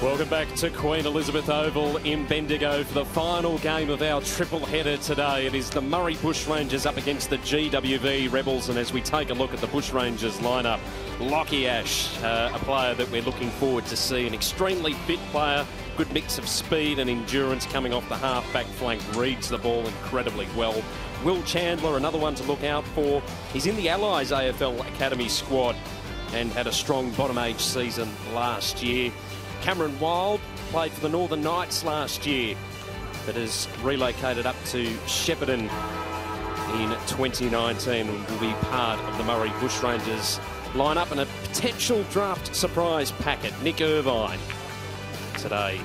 Welcome back to Queen Elizabeth Oval in Bendigo for the final game of our triple header today. It is the Murray Bushrangers up against the GWV Rebels, and as we take a look at the Bushrangers lineup, Lockie Ash, a player that we're looking forward to see, an extremely fit player, good mix of speed and endurance coming off the half-back flank, reads the ball incredibly well. Will Chandler, another one to look out for. He's in the Allies AFL Academy squad and had a strong bottom-age season last year. Cameron Wild played for the Northern Knights last year, but has relocated up to Shepparton in 2019 and will be part of the Murray Bushrangers lineup, and a potential draft surprise packet. Nick Irvine today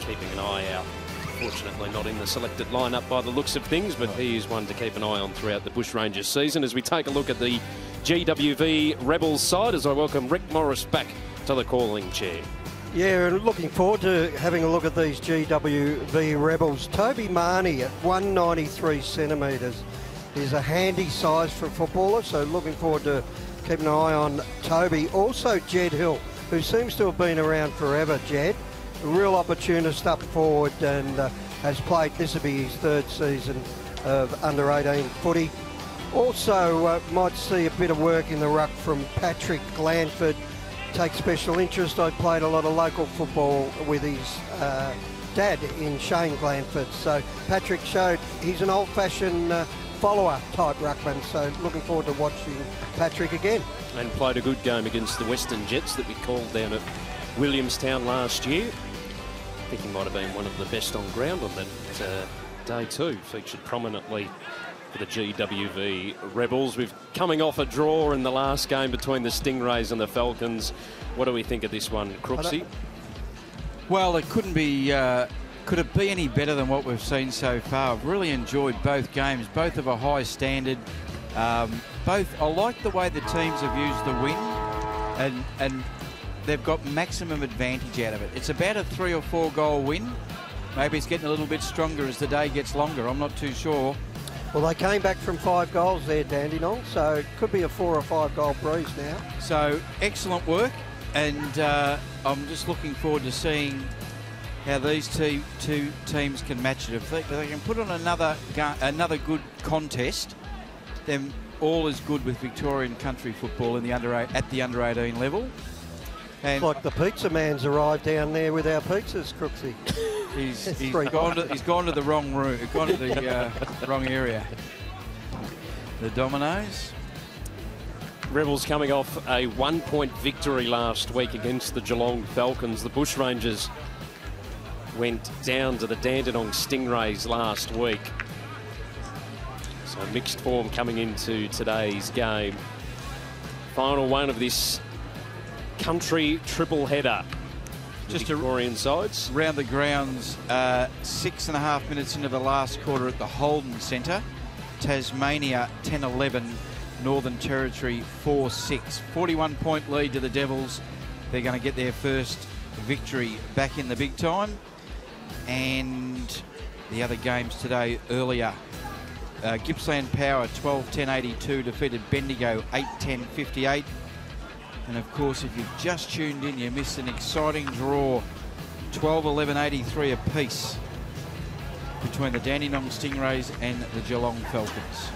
keeping an eye out. Fortunately not in the selected lineup by the looks of things, but he is one to keep an eye on throughout the Bushrangers season. As we take a look at the GWV Rebels side, as I welcome Rick Morris back to the calling chair. Yeah, and looking forward to having a look at these GWV Rebels. Toby Marnie at 193 centimetres is a handy size for a footballer, so looking forward to keeping an eye on Toby. Also Jed Hill, who seems to have been around forever. Jed, a real opportunist up forward, and has played, this will be his third season of under-18 footy. Also might see a bit of work in the ruck from Patrick Glanford. Take special interest. I played a lot of local football with his dad in Shane Glanford. So Patrick showed he's an old-fashioned follower type ruckman. So looking forward to watching Patrick again. And played a good game against the Western Jets that we called down at Williamstown last year. I think he might have been one of the best on ground on that day too. Featured prominently for the GWV Rebels. We've coming off a draw in the last game between the Stingrays and the Falcons. What do we think of this one, Crooksy? Well, it couldn't be. Could it be any better than what we've seen so far? I've really enjoyed both games, both of a high standard. Both. I like the way the teams have used the win, and they've got maximum advantage out of it. It's about a 3 or 4 goal win. Maybe it's getting a little bit stronger as the day gets longer. I'm not too sure. Well, they came back from 5 goals there, Dandenong, so it could be a 4 or 5 goal breeze now. So excellent work, and I'm just looking forward to seeing how these two teams can match it. If they can put on another good contest, then all is good with Victorian country football in the at the under-18 level. And it's like the pizza man's arrived down there with our pizzas, Crooksy. He's gone to the wrong room. Gone to the wrong area. The Dominoes. Rebels coming off a 1-point victory last week against the Geelong Falcons. The Bushrangers went down to the Dandenong Stingrays last week. So mixed form coming into today's game. Final one of this country triple header. Just Victorian sides. Round the grounds, 6.5 minutes into the last quarter at the Holden Centre. Tasmania 10-11, Northern Territory 4-6. 41-point lead to the Devils. They're going to get their first victory back in the big time. And the other games today earlier. Gippsland Power 12-10-82 defeated Bendigo 8-10-58. And of course, if you've just tuned in, you missed an exciting draw. 12-11-83 apiece between the Dandenong Stingrays and the Geelong Falcons.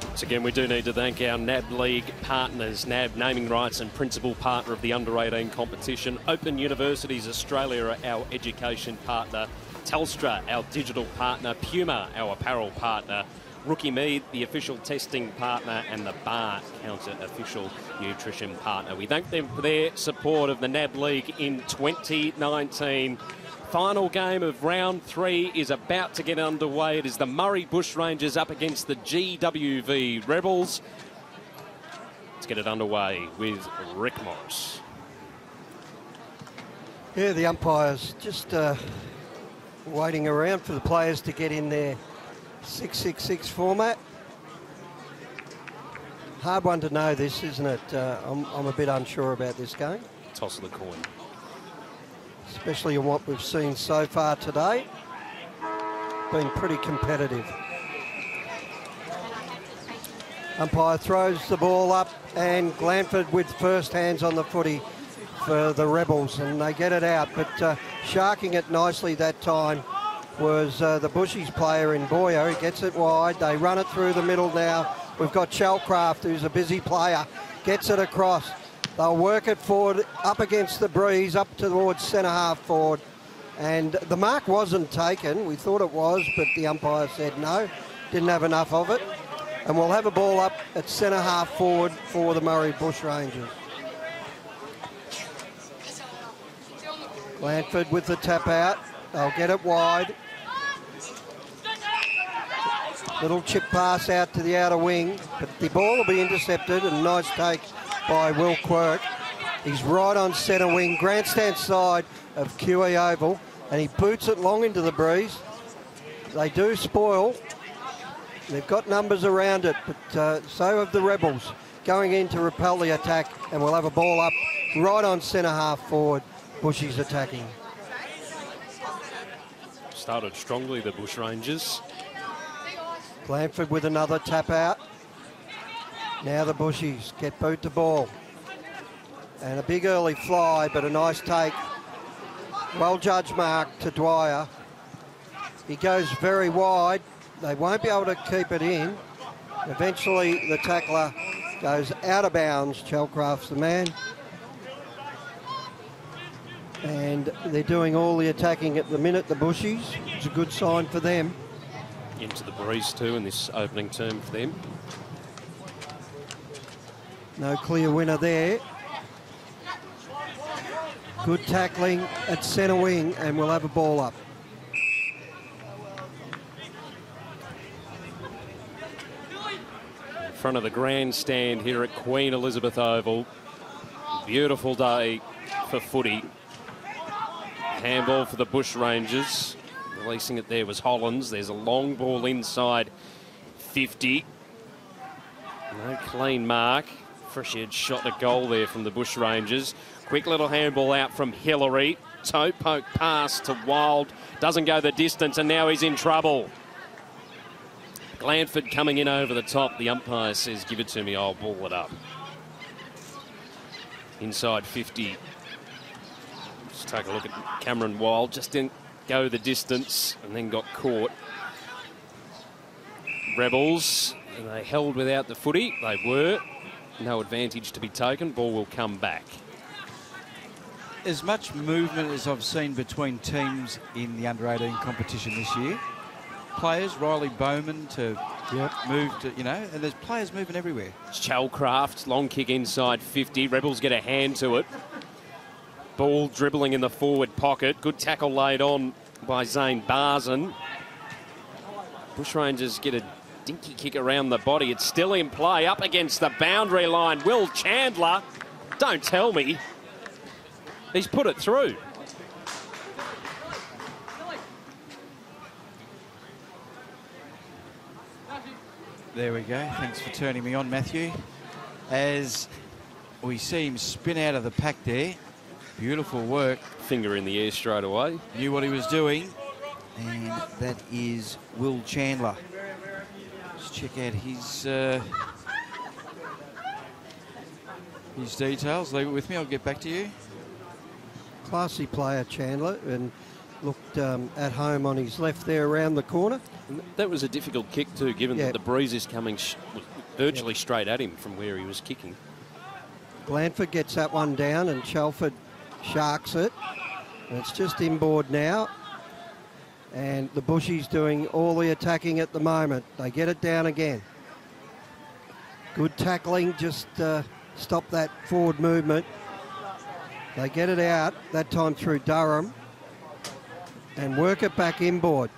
Once again, we do need to thank our NAB League partners. NAB, naming rights and principal partner of the Under-18 competition. Open Universities Australia are our education partner. Telstra, our digital partner. Puma, our apparel partner. Rookie Mead, the official testing partner, and the Bar Counter official nutrition partner. We thank them for their support of the NAB League in 2019. Final game of round 3 is about to get underway. It is the Murray Bushrangers up against the GWV Rebels. Let's get it underway with Rick Morris. Yeah, the umpires just waiting around for the players to get in their 6-6-6 format. Hard one to know this, isn't it? I'm a bit unsure about this game. Toss of the coin. Especially in what we've seen so far today. Been pretty competitive. Umpire throws the ball up, and Glanford with first hands on the footy for the Rebels, and they get it out. But sharking it nicely that time was the Bushies player in Boyer. He gets it wide. They run it through the middle now. We've got Shellcraft, who's a busy player, gets it across. They'll work it forward, up against the breeze, up towards centre-half forward. And the mark wasn't taken. We thought it was, but the umpire said no. Didn't have enough of it. And we'll have a ball up at centre-half forward for the Murray Bushrangers. Blanford with the tap out. They'll get it wide. Little chip pass out to the outer wing, but the ball will be intercepted, and a nice take by Will Quirk. He's right on centre wing, grandstand side of QE Oval, and he boots it long into the breeze. They do spoil. They've got numbers around it, but so have the Rebels going in to repel the attack, and we'll have a ball up right on centre-half forward. Bushies attacking. Started strongly, the Bushrangers. Blanford with another tap out. Now the Bushies get boot the ball. And a big early fly, but a nice take. Well judged mark to Dwyer. He goes very wide. They won't be able to keep it in. Eventually the tackler goes out of bounds. Shellcraft's the man. And they're doing all the attacking at the minute, the Bushies. It's a good sign for them. Into the breeze too in this opening term for them. No clear winner there. Good tackling at centre wing, and we'll have a ball up. In front of the grandstand here at Queen Elizabeth Oval. Beautiful day for footy. Handball for the Bushrangers. Releasing it there was Hollands. There's a long ball inside 50. No clean mark. Fresh-edge shot at goal there from the Bushrangers. Quick little handball out from Hillary. Toe poke pass to Wild. Doesn't go the distance, and now he's in trouble. Blanford coming in over the top. The umpire says, give it to me, I'll ball it up. Inside 50. Let's take a look at Cameron Wild. Just didn't go the distance and then got caught. Rebels, and they held without the footy. They were. No advantage to be taken. Ball will come back. As much movement as I've seen between teams in the under-18 competition this year. Players, Riley Bowman to move to, you know, and there's players moving everywhere. Shellcraft, long kick inside 50. Rebels get a hand to it. Ball dribbling in the forward pocket. Good tackle laid on by Zane Barzan. Bushrangers get a dinky kick around the body. It's still in play up against the boundary line. Will Chandler, don't tell me. He's put it through. There we go. Thanks for turning me on, Matthew. As we see him spin out of the pack there. Beautiful work. Finger in the air straight away. Knew what he was doing. And that is Will Chandler. Let's check out his details. Leave it with me. I'll get back to you. Classy player, Chandler, and looked at home on his left there around the corner. That was a difficult kick too, given that the breeze is coming virtually straight at him from where he was kicking. Blanford gets that one down, and Chelford sharks it. And it's just inboard now. And the Bushies doing all the attacking at the moment. They get it down again. Good tackling, just stop that forward movement. They get it out, that time through Durham, and work it back inboard.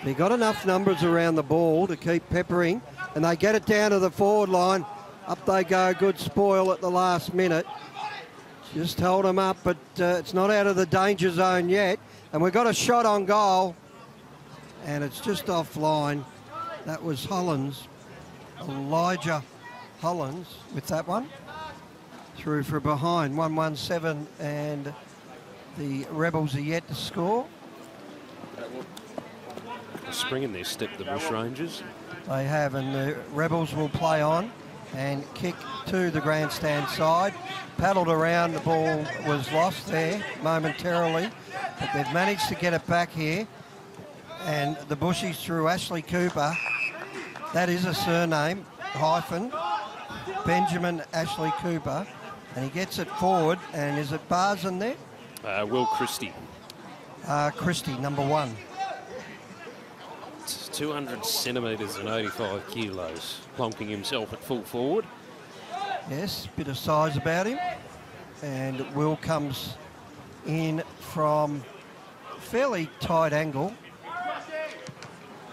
They got enough numbers around the ball to keep peppering, and they get it down to the forward line. Up they go, good spoil at the last minute. Just hold them up, but it's not out of the danger zone yet. And we've got a shot on goal, and it's just offline. That was Hollands, Elijah Hollands with that one. Through for behind, 1-1-7, and the Rebels are yet to score. Spring in their step, the Bushrangers. They have, and the Rebels will play on. and kick to the grandstand side. Paddled around, the ball was lost there momentarily, but they've managed to get it back here. And the Bushies through Ashley Cooper. That is a surname, hyphen, Benjamin Ashley Cooper. And he gets it forward, and is it Barson there? Will Christie. Christie, number 1. It's 200 centimetres and 85 kilos, plonking himself at full forward. Yes, bit of size about him. And Will comes in from fairly tight angle.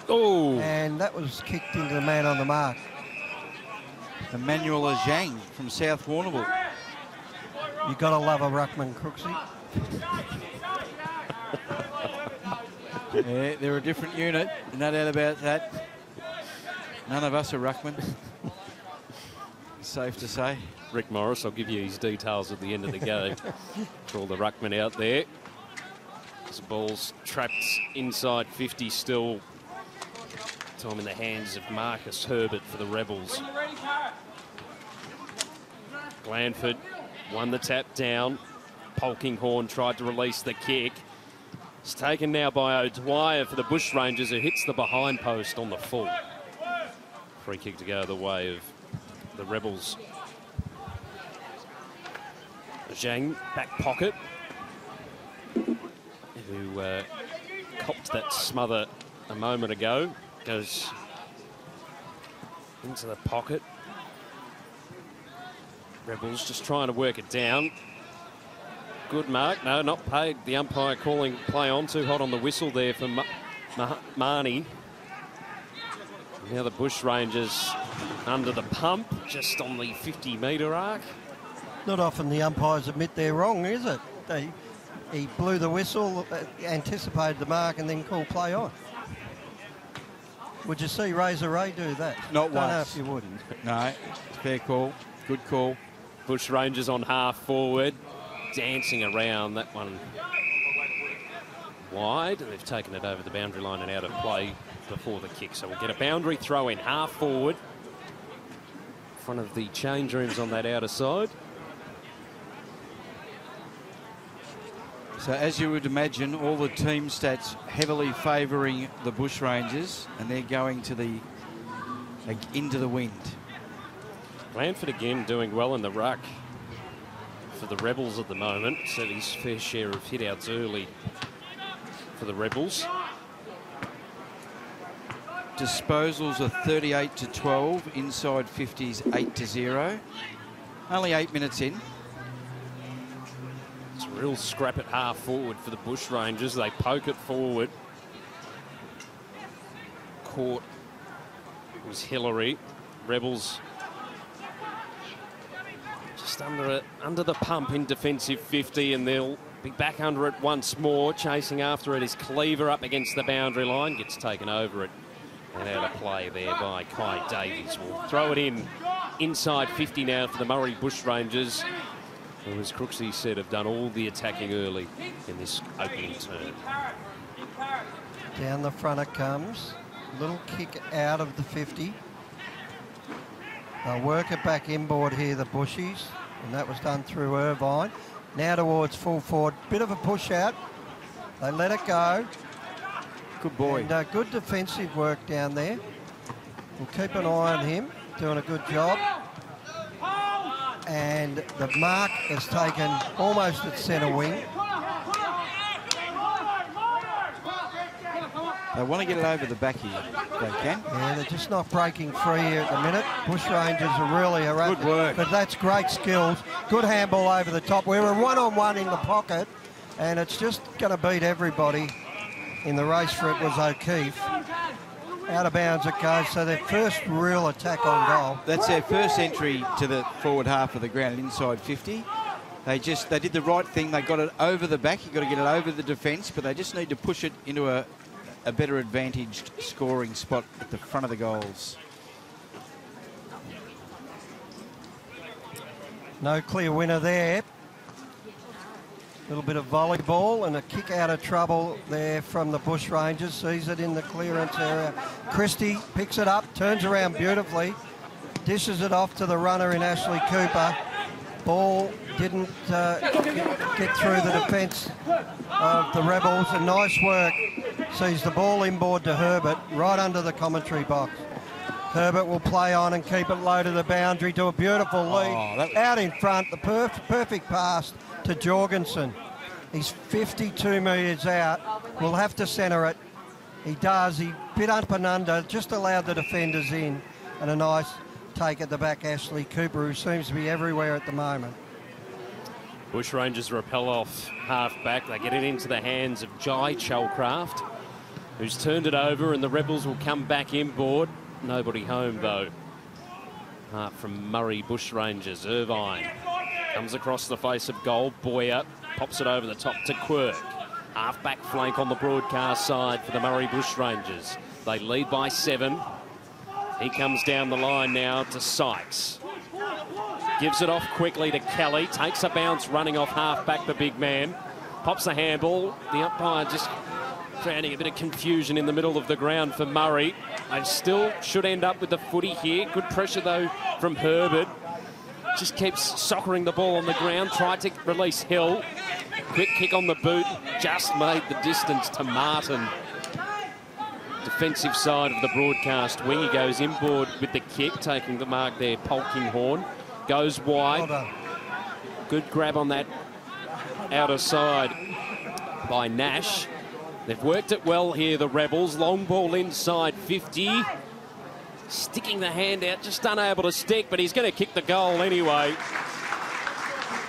Oh! And that was kicked into the man on the mark. Emmanuel Zhang from South Warrnambool. You got to love a ruckman, Crooksy. Yeah, they're a different unit, no doubt about that. None of us are ruckman. Safe to say. Rick Morris, I'll give you his details at the end of the game for all the ruckmen out there. This ball's trapped inside 50 still. Time in the hands of Marcus Herbert for the Rebels. Glanford won the tap down. Polkinghorn tried to release the kick. It's taken now by O'Dwyer for the Bushrangers, who hits the behind post on the full. Free kick to go the way of the Rebels. Zhang, back pocket, who copped that smother a moment ago, goes into the pocket. Rebels just trying to work it down. Good mark. No, not paid. The umpire calling play on. Too hot on the whistle there for Marnie. Now the Bushrangers under the pump, just on the 50-metre arc. Not often the umpires admit they're wrong, is it? He blew the whistle, anticipated the mark, and then called play on. Would you see Razor Ray do that? Not once. Don't know once. if you wouldn't. No, fair call. Good call. Bushrangers on half forward, dancing around that one wide. They've taken it over the boundary line and out of play before the kick. So we'll get a boundary throw in half forward in front of the change rooms on that outer side. So as you would imagine, all the team stats heavily favouring the Bushrangers, and they're going to the into the wind. Blanford again doing well in the ruck for the Rebels at the moment. Set his fair share of hit-outs early for the Rebels. Disposals are 38-12, inside 50s 8-0. Only 8 minutes in. It's a real scrap at half forward for the Bushrangers. They poke it forward. Caught was Hillary. Rebels just under the pump in defensive 50, and they'll be back under it once more. Chasing after it is Cleaver up against the boundary line. Gets taken over it and out of play there by Kai Davies. We'll throw it in inside 50 now for the Murray Bushrangers, who, as Crooksy said, have done all the attacking early in this opening turn. Down the front it comes. Little kick out of the 50. They'll work it back inboard here, the Bushies, and that was done through Irvine. Now towards full forward. Bit of a push out. They let it go. Good boy. And good defensive work down there. We'll keep an eye on him, doing a good job. And the mark is taken almost at centre wing. They want to get it over the back here, if they can. Yeah, they're just not breaking free here at the minute. Bushrangers are really erratic. Good work. But that's great skills. Good handball over the top. We're a one-on-one in the pocket, and it's just going to beat everybody. In the race for it was O'Keefe. Out of bounds it goes, so their first real attack on goal. That's their first entry to the forward half of the ground, inside 50. They did the right thing. They got it over the back. You've got to get it over the defence, but they just need to push it into a better advantaged scoring spot at the front of the goals. No clear winner there. A little bit of volleyball and a kick out of trouble there from the Bushrangers. Sees it in the clearance area. Christie picks it up, turns around beautifully. dishes it off to the runner in Ashley Cooper. Ball didn't get through the defence of the Rebels, and nice work. Sees the ball inboard to Herbert, right under the commentary box. Herbert will play on and keep it low to the boundary to a beautiful lead. Out in front, the perfect pass to Jorgensen. He's 52 metres out. We'll have to centre it. He does. He bit up and under, just allowed the defenders in. And a nice take at the back, Ashley Cooper, who seems to be everywhere at the moment. Bushrangers repel off half-back. They get it into the hands of Jai Chalcraft, who's turned it over, and the Rebels will come back inboard. Nobody home, though. Apart from Murray Bushrangers. Irvine comes across the face of goal. Boyer pops it over the top to Quirk. Half-back flank on the broadcast side for the Murray Bushrangers. They lead by 7. He comes down the line now to Sykes. Gives it off quickly to Kelly. Takes a bounce running off half-back, the big man. Pops the handball. The umpire just creating a bit of confusion in the middle of the ground for Murray. They still should end up with the footy here. Good pressure, though, from Herbert. Just keeps soccering the ball on the ground. Tried to release Hill. Quick kick on the boot. Just made the distance to Martin. Defensive side of the broadcast wing. He goes inboard with the kick, taking the mark there. Polkinghorne goes wide. Well done. Good grab on that outer side by Nash. They've worked it well here, the Rebels. Long ball inside 50. Sticking the hand out, just unable to stick, but he's going to kick the goal anyway.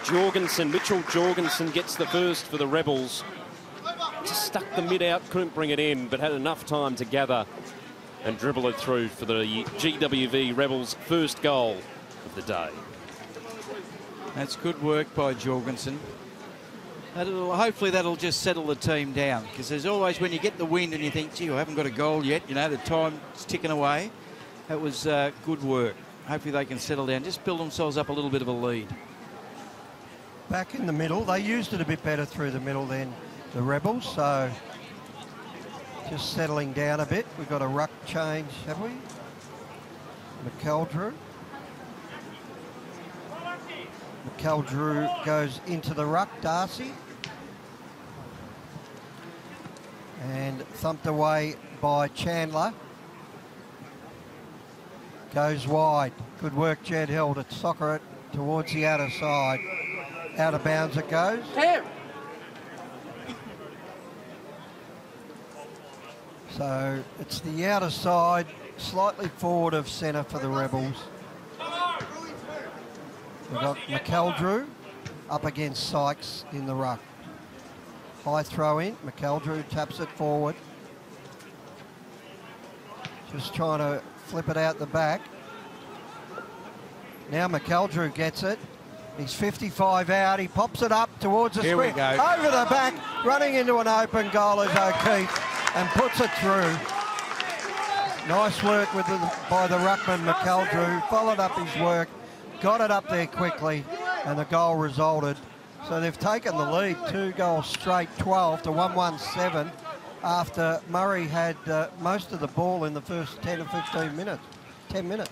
Mitchell Jorgensen gets the first for the Rebels. Just stuck the mid out, couldn't bring it in, but had enough time to gather and dribble it through for the GWV Rebels' first goal of the day. That's good work by Jorgensen. Hopefully that'll just settle the team down, because there's always, when you get the wind and you think, gee, I haven't got a goal yet, you know, the time's ticking away. That was good work. Hopefully they can settle down, just build themselves up a little bit of a lead. Back in the middle, they used it a bit better through the middle than the Rebels, so just settling down a bit. We've got a ruck change, have we? McElroy goes into the ruck, Darcy. And thumped away by Chandler. Goes wide. Good work, Jed Hill, to soccer it towards the outer side. Out of bounds it goes. So it's the outer side, slightly forward of centre for the Rebels. We've got McElroy up against Sykes in the ruck. High throw in, McElroy taps it forward. Just trying to flip it out the back. Now McElroy gets it. He's 55 out. He pops it up towards the sprint. Over the back, running into an open goal is O'Keefe and puts it through. Nice work by the ruckman McElroy. Followed up his work, got it up there quickly, and the goal resulted. So they've taken the lead, 2 goals straight, 12 to 117, after Murray had most of the ball in the first 10 or 15 minutes. 10 minutes.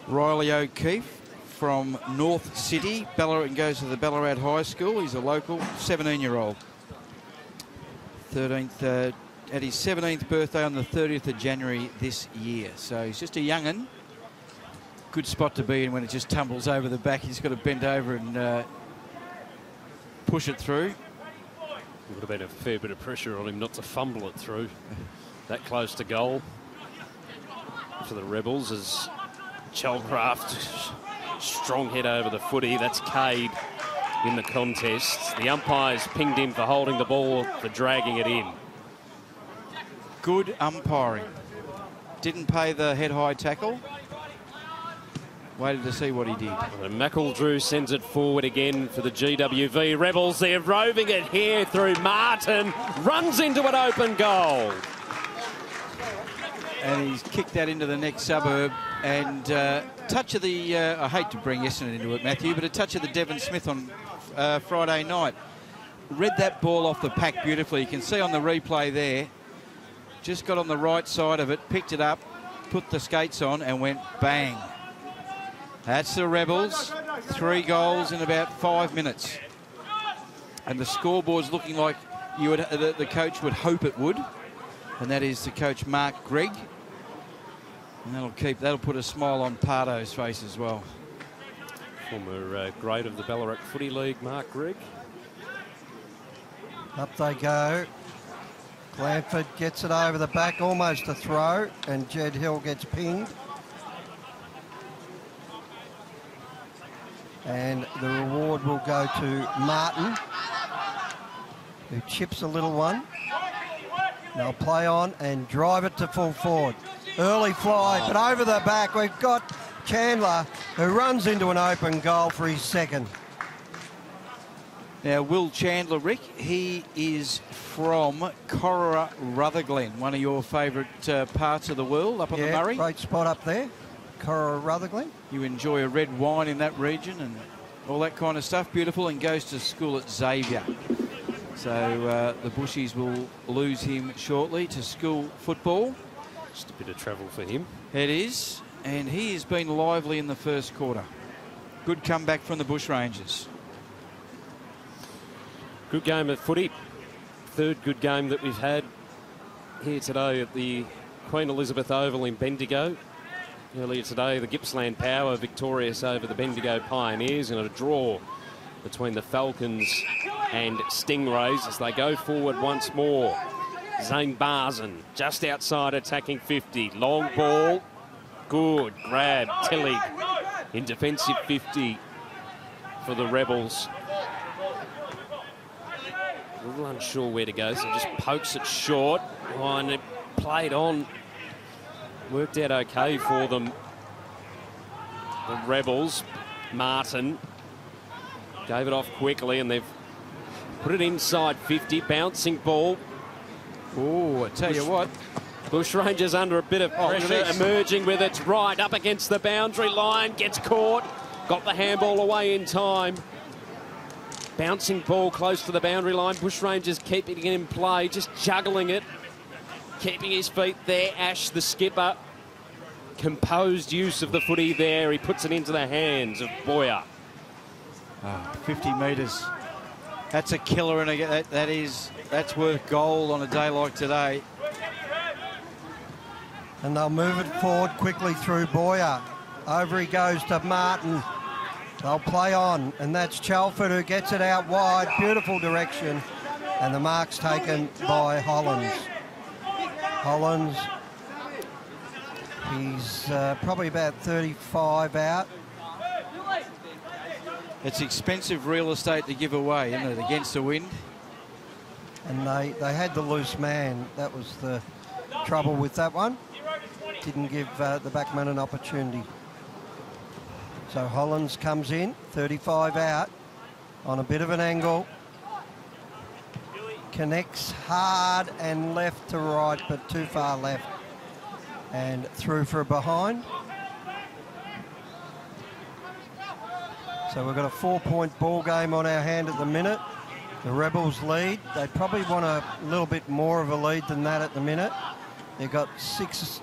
Riley O'Keefe from North City, Ballarat, goes to the Ballarat High School. He's a local 17-year-old. 13th at his 17th birthday on the 30th of January this year. So he's just a young'un. Good spot to be in when it just tumbles over the back. He's got to bend over and push it through. Would have been a fair bit of pressure on him not to fumble it through. That close to goal for the Rebels as Chalcraft, strong head over the footy. That's Cade in the contest. The umpires pinged him for holding the ball, for dragging it in. Good umpiring. Didn't pay the head-high tackle. Waited to see what he did. And McElroy sends it forward again for the GWV Rebels. They're roving it here through Martin. Runs into an open goal. And he's kicked that into the next suburb. And touch of the, I hate to bring Essendon into it, Matthew, but a touch of the Devon Smith on Friday night. Read that ball off the pack beautifully. You can see on the replay there. Just got on the right side of it, picked it up, put the skates on and went bang. That's the Rebels. 3 goals in about 5 minutes. And the scoreboard's looking like the coach would hope it would. And that is the coach, Mark Gregg. And that'll put a smile on Pardo's face as well. Former great of the Ballarat Footy League, Mark Gregg. Up they go. Glanford gets it over the back, almost a throw, and Jed Hill gets pinged. And the reward will go to Martin, who chips a little one. They'll play on and drive it to full forward. Early fly, but over the back we've got Chandler, who runs into an open goal for his second. Now, Will Chandler, Rick, he is from Corora, Rutherglen, one of your favourite parts of the world up on the Murray. Great spot up there, Corora, Rutherglen. You enjoy a red wine in that region and all that kind of stuff. Beautiful, and goes to school at Xavier. So the Bushies will lose him shortly to school football. Just a bit of travel for him. It is, and he has been lively in the first quarter. Good comeback from the Bushrangers. Good game of footy. Third good game that we've had here today at the Queen Elizabeth Oval in Bendigo. Earlier today, the Gippsland Power victorious over the Bendigo Pioneers, and a draw between the Falcons and Stingrays as they go forward once more. Zane Barzen just outside attacking 50. Long ball. Good grab. Tilly in defensive 50 for the Rebels. A little unsure where to go, so just pokes it short. Oh, and it played on. Worked out okay for them. The Rebels. Martin gave it off quickly, and they've put it inside 50. Bouncing ball. Oh, I tell you what. Bushrangers under a bit of pressure, emerging with it right up against the boundary line. Gets caught. Got the handball away in time. Bouncing ball close to the boundary line. Bushrangers keeping it in play, just juggling it. Keeping his feet there. Ash, the skipper. Composed use of the footy there. He puts it into the hands of Boyer. 50 metres. That's a killer, and that's worth gold on a day like today. And they'll move it forward quickly through Boyer. Over he goes to Martin. They'll play on, and that's Chelford who gets it out wide. Beautiful direction, and the mark's taken by Hollands. Hollands, he's probably about 35 out. It's expensive real estate to give away, isn't it, against the wind? And they had the loose man. That was the trouble with that one. Didn't give the backman an opportunity. So Hollands comes in, 35 out, on a bit of an angle. Connects hard and left to right, but too far left. And through for a behind. So we've got a 4-point ball game on our hand at the minute. The Rebels lead. They probably want a little bit more of a lead than that at the minute. They've got 6-7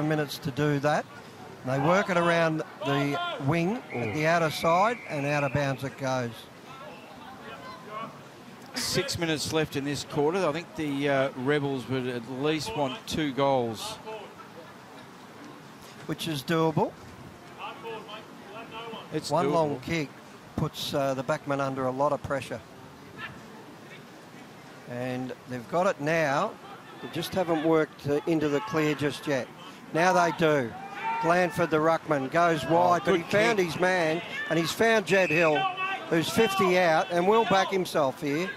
minutes to do that. They work it around the wing at the outer side, and out of bounds it goes. 6 minutes left in this quarter. I think the Rebels would at least want 2 goals. Which is doable. It's one doable. Long kick puts the backman under a lot of pressure. And they've got it now. They just haven't worked into the clear just yet. Now they do. Glanford, the ruckman, goes wide, but he found his man, and he's found Jed Hill, who's 50 out, and will back himself here.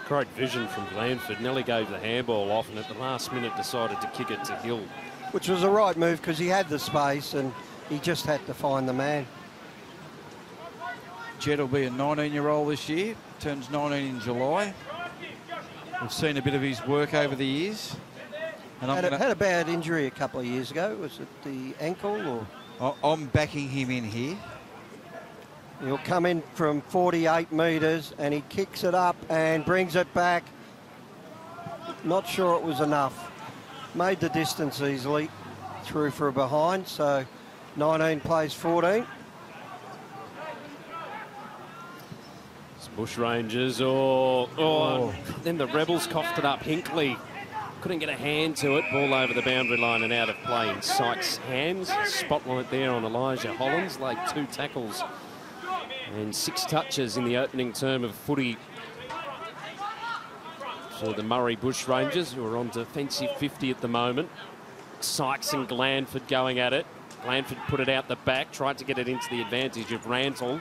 Great vision from Glanford. Nearly gave the handball off, and at the last minute decided to kick it to Hill. Which was the right move, because he had the space, and he just had to find the man. Jed will be a 19-year-old this year, turns 19 in July. We've seen a bit of his work over the years. And had a bad injury a couple of years ago. Was it the ankle? Or I'm backing him in here. He'll come in from 48 metres, and he kicks it up and brings it back. Not sure it was enough. Made the distance easily. through for a behind, so 19 plays 14. Bushrangers, then the Rebels coughed it up. Hinkley couldn't get a hand to it. Ball over the boundary line and out of play in Sykes' hands. Spotlight there on Elijah Hollins. Laid 2 tackles and 6 touches in the opening term of footy for the Murray Bushrangers, who are on defensive 50 at the moment. Sykes and Glanford going at it. Glanford put it out the back, tried to get it into the advantage of Rantle.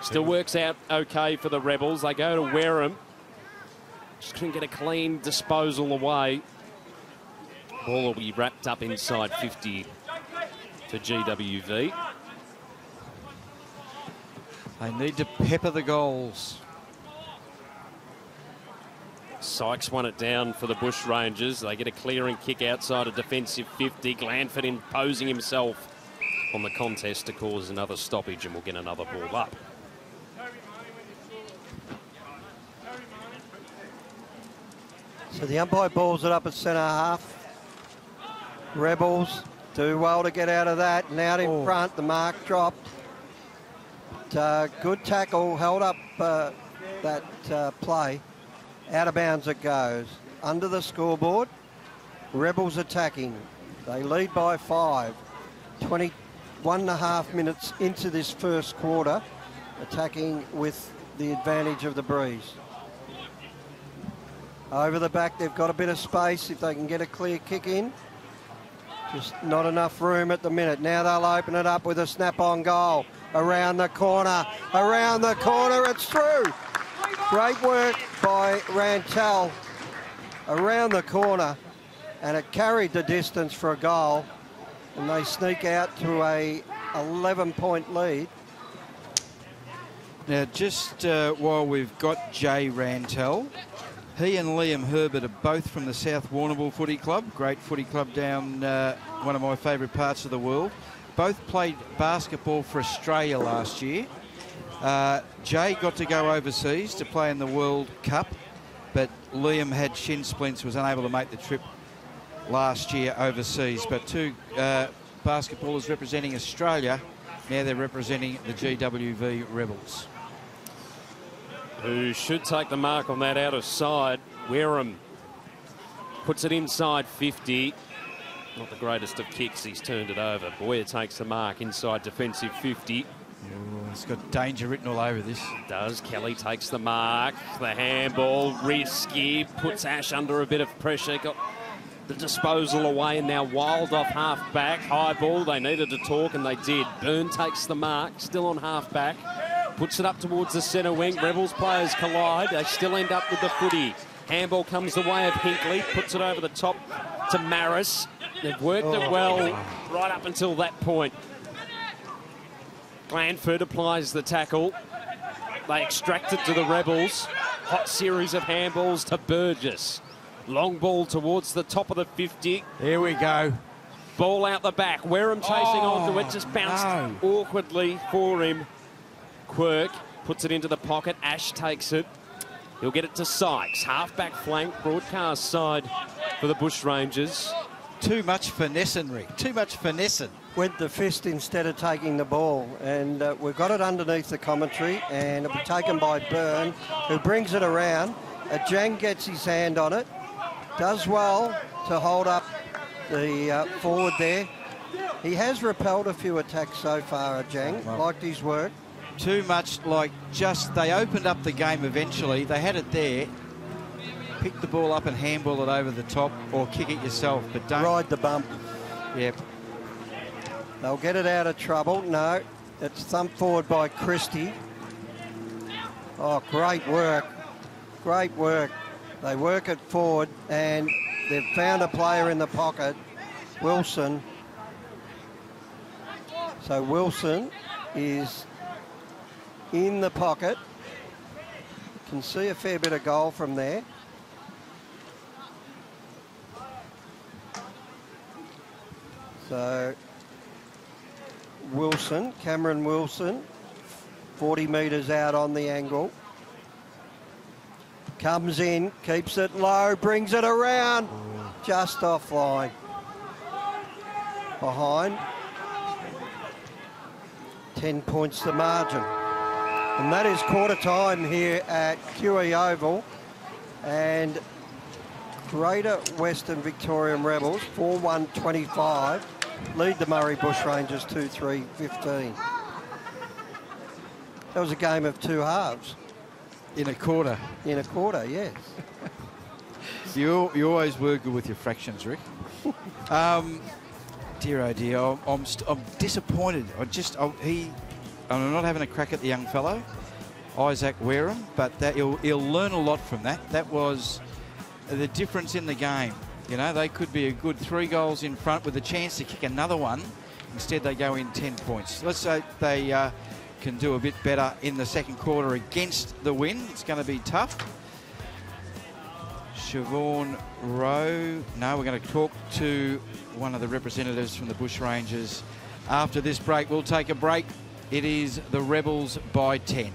Still works out okay for the Rebels. They go to Wareham. Just couldn't get a clean disposal away. Ball will be wrapped up inside 50 for GWV. They need to pepper the goals. Sykes won it down for the Bushrangers. They get a clearing kick outside a defensive 50. Glanford imposing himself on the contest to cause another stoppage, and we'll get another ball up. So the umpire balls it up at centre half. Rebels do well to get out of that. And out in front, the mark dropped. But, good tackle, held up that play. Out of bounds it goes. Under the scoreboard, Rebels attacking. They lead by 5. 21.5 minutes into this first quarter, attacking with the advantage of the breeze. Over the back, they've got a bit of space if they can get a clear kick in. Just not enough room at the minute. Now they'll open it up with a snap-on goal. Around the corner, it's through. Great work by Rantel around the corner, and it carried the distance for a goal, and they sneak out to a 11-point lead. Now, just while we've got Jay Rantel, he and Liam Herbert are both from the South Warrnambool Footy Club, great footy club down one of my favourite parts of the world. Both played basketball for Australia last year. Jay got to go overseas to play in the World Cup, but Liam had shin splints, was unable to make the trip last year overseas. But 2 basketballers representing Australia, now they're representing the GWV Rebels. Who should take the mark on that out of side. Wareham puts it inside 50. Not the greatest of kicks, he's turned it over. Boyer takes the mark inside defensive 50. It's got danger written all over this. It does. Kelly takes the mark. The handball, risky, puts Ash under a bit of pressure. Got the disposal away, and now Wild off half back. High ball, they needed to talk, and they did. Byrne takes the mark, still on half back. Puts it up towards the centre wing. Rebels players collide. They still end up with the footy. Handball comes the way of Hinkley. Puts it over the top to Maris. They've worked it well right up until that point. Glanford applies the tackle. They extract it to the Rebels. Hot series of handballs to Burgess. Long ball towards the top of the 50. Here we go. Ball out the back. Wareham chasing onto it. Just bounced awkwardly for him. Quirk puts it into the pocket. Ash takes it. He'll get it to Sykes. Half-back flank, broadcast side for the Bushrangers. Too much finessing, Rick. Too much finessing. Went the fist instead of taking the ball, and we've got it underneath the commentary, and it'll be taken by Byrne, who brings it around. Jang gets his hand on it. Does well to hold up the forward there. He has repelled a few attacks so far, Jang. Liked his work. Too much like just, they opened up the game eventually. They had it there. Pick the ball up and handball it over the top, or kick it yourself, but don't... Ride the bump. Yep. They'll get it out of trouble. No, it's thumped forward by Christie. Oh, great work. Great work. They work it forward, and they've found a player in the pocket, Wilson. So Wilson is in the pocket. Can see a fair bit of goal from there. So Wilson, Cameron Wilson, 40 metres out on the angle. Comes in, keeps it low, brings it around, just offline. behind. 10 points the margin. And that is quarter time here at QE Oval. And Greater Western Victorian Rebels, 4-1-25, lead the Murray Bushrangers 2-3-15. That was a game of two halves. In a quarter. In a quarter, yes. You always were good with your fractions, Rick. Dear oh dear, I'm disappointed. I'm not having a crack at the young fellow, Isaac Wareham, but he'll learn a lot from that. That was the difference in the game. You know, they could be a good 3 goals in front with a chance to kick another one. Instead, they go in 10 points. Let's say they can do a bit better in the second quarter against the win. It's going to be tough. Siobhan Rowe. No, we're going to talk to one of the representatives from the Bushrangers after this break. We'll take a break. It is the Rebels by 10.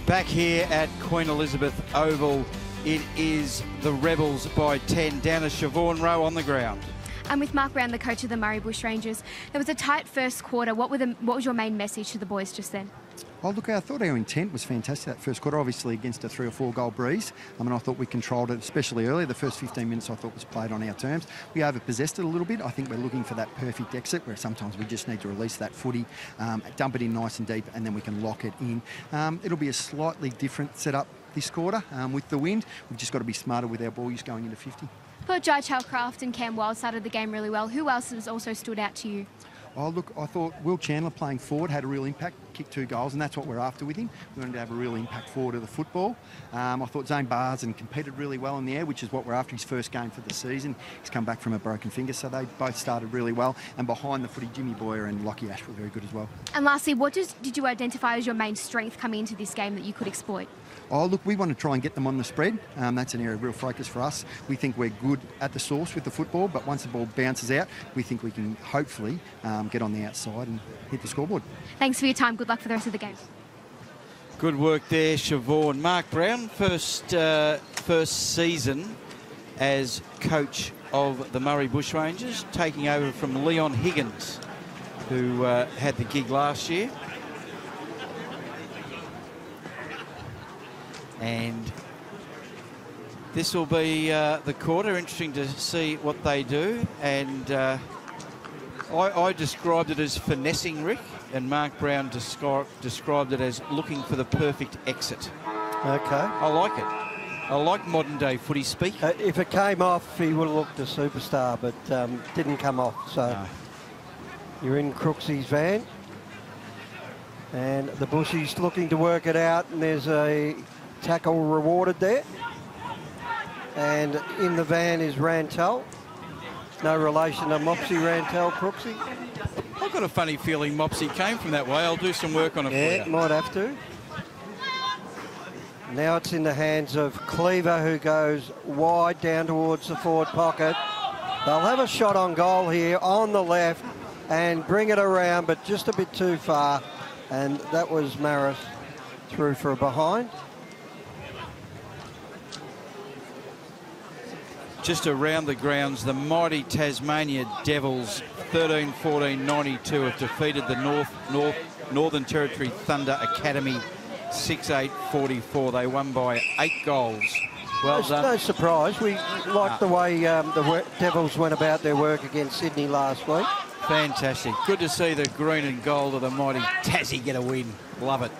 Back here at Queen Elizabeth Oval, it is the Rebels by 10 down to Siobhan Rowe on the ground. And with Mark Brown, the coach of the Murray Bushrangers, there was a tight first quarter. What was your main message to the boys just then? Oh, look, I thought our intent was fantastic that first quarter, obviously against a 3 or 4 goal breeze. I thought we controlled it, especially early. The first 15 minutes I thought was played on our terms. We overpossessed it a little bit. I think we're looking for that perfect exit where sometimes we just need to release that footy, dump it in nice and deep, and then we can lock it in. It'll be a slightly different setup this quarter with the wind. We've just got to be smarter with our ball use going into 50. But Judge Halcraft and Cam Wild started the game really well. Who else has also stood out to you? Oh, look, I thought Will Chandler playing forward had a real impact, kicked 2 goals, and that's what we're after with him. We wanted to have a real impact forward of the football. I thought Zane Barson competed really well in the air, which is what we're after, his first game for the season. He's come back from a broken finger, so they both started really well. And behind the footy, Jimmy Boyer and Lockie Ash were very good as well. And lastly, what did you identify as your main strength coming into this game that you could exploit? Oh, look, we want to try and get them on the spread. That's an area of real focus for us. We think we're good at the source with the football, but once the ball bounces out, we think we can hopefully get on the outside and hit the scoreboard. Thanks for your time. Good luck for the rest of the game. Good work there, Siobhan. Mark Brown, first season as coach of the Murray Bushrangers, taking over from Leon Higgins, who had the gig last year. And this will be the quarter. Interesting to see what they do. And I described it as finessing, Rick, and Mark Brown described it as looking for the perfect exit. Okay. I like it. I like modern day footy speak. If it came off, he would have looked a superstar, but didn't come off. So No. You're in Crooksy's van. And the Bushies looking to work it out, and there's a tackle rewarded there. And in the van is Rantel. No relation to Mopsy Rantel, Crooksy. I've got a funny feeling Mopsy came from that way. I'll do some work on it Yeah, for you. might have to. Now it's in the hands of Cleaver, who goes wide down towards the forward pocket. They'll have a shot on goal here on the left and bring it around, but just a bit too far. And that was Maris through for a behind. Just around the grounds, the mighty Tasmania Devils, 13-14-92, have defeated the Northern Territory Thunder Academy 6-8-44. They won by 8 goals. Well done. No surprise. We liked the way the Devils went about their work against Sydney last week. Fantastic. Good to see the green and gold of the mighty Tassie get a win. Love it.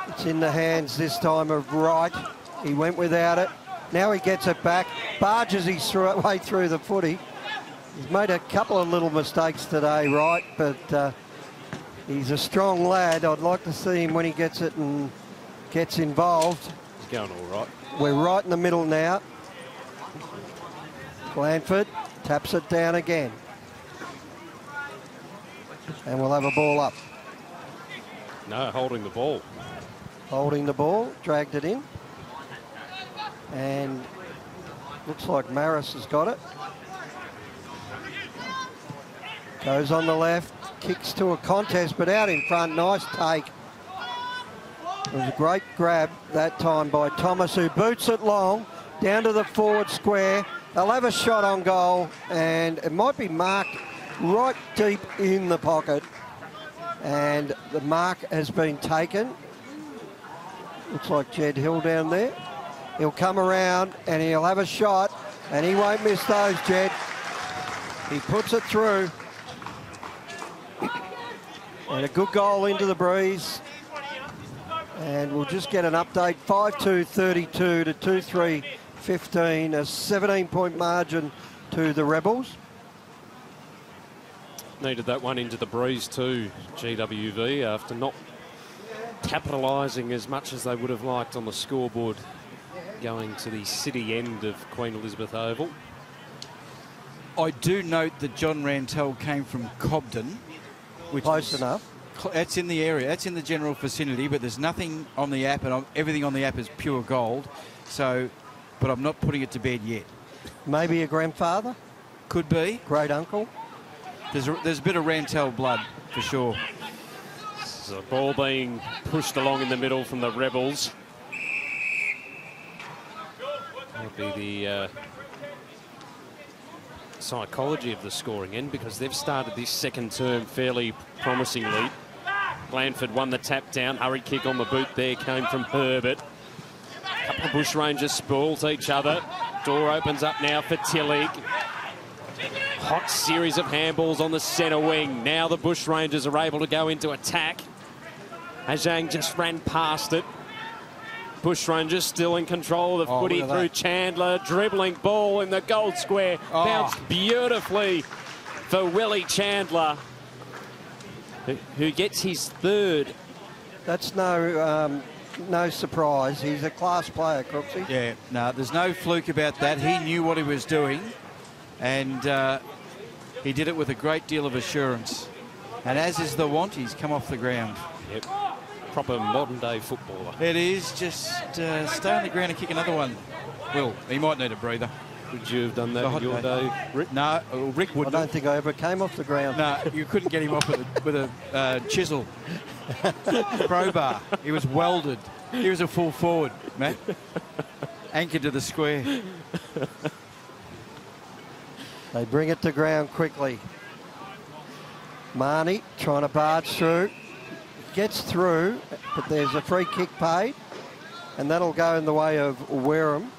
It's in the hands this time of Wright. He went without it. Now he gets it back, barges his way through the footy. He's made a couple of little mistakes today, Wright, but he's a strong lad. I'd like to see him when he gets it and gets involved. He's going all right. We're right in the middle now. Blanford taps it down again. And we'll have a ball up. No, holding the ball. Holding the ball, dragged it in. And looks like Maris has got it. Goes on the left, kicks to a contest, but out in front, nice take. It was a great grab that time by Thomas, who boots it long, down to the forward square. They'll have a shot on goal, and it might be marked right deep in the pocket. And the mark has been taken. Looks like Jed Hill down there. He'll come around and he'll have a shot, and he won't miss those, Jed. He puts it through. And a good goal into the breeze. And we'll just get an update. 5-2-32 to 2-3-15. A 17-point margin to the Rebels. Needed that one into the breeze too, GWV, after not capitalising as much as they would have liked on the scoreboard going to the city end of Queen Elizabeth Oval. I do note that John Rantel came from Cobden, which Close is enough. That's in the area. That's in the general vicinity, but there's nothing on the app, and everything on the app is pure gold. So, but I'm not putting it to bed yet. Maybe a grandfather, Could be. great uncle. There's a bit of Rantel blood for sure. So the ball being pushed along in the middle from the Rebels. That'll be the psychology of the scoring end, because they've started this second term fairly promisingly. Blandford won the tap down. Hurry kick on the boot there came from Herbert. A couple of Bushrangers spoils each other. Door opens up now for Tillig. Hot series of handballs on the centre wing. Now the Bushrangers are able to go into attack. Ajang just ran past it. Bushrangers still in control of the footy through Chandler. Dribbling ball in the goal square. Bounced beautifully for Willie Chandler, who gets his third. That's no surprise. He's a class player, Crooksy. Yeah, no, there's no fluke about that. He knew what he was doing, and he did it with a great deal of assurance. And as is the want, he's come off the ground. Yep. Proper modern-day footballer. It is. Just stay on the ground and kick another one. Will, he might need a breather. Would you have done that in your day, Rick? No, Rick wouldn't. I don't think I ever came off the ground. No, you couldn't get him off with a chisel. Crowbar. He was welded. He was a full forward, Matt. Anchored to the square. They bring it to ground quickly. Marnie trying to barge through. Gets through, but there's a free kick paid, and that'll go in the way of Wareham.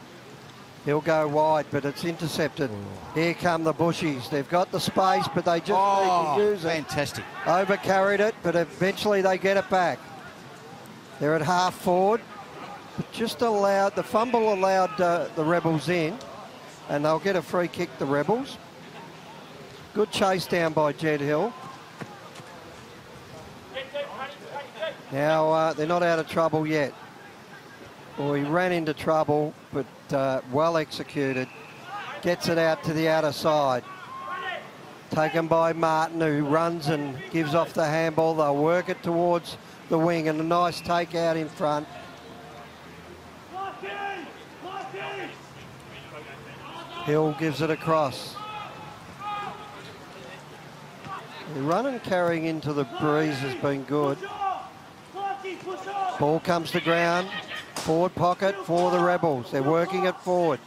He'll go wide, but it's intercepted. Here come the Bushies. They've got the space, but they just need to use it. Fantastic. Overcarried it, but eventually they get it back. They're at half forward. Just allowed, the fumble allowed the Rebels in, and they'll get a free kick, the Rebels. Good chase down by Jed Hill. Now, they're not out of trouble yet. Well, he ran into trouble, but well executed. Gets it out to the outer side. Taken by Martin, who runs and gives off the handball. They'll work it towards the wing, and a nice take out in front. Hill gives it across. The run and carrying into the breeze has been good. Ball comes to ground. Forward pocket for the Rebels. They're working it forward.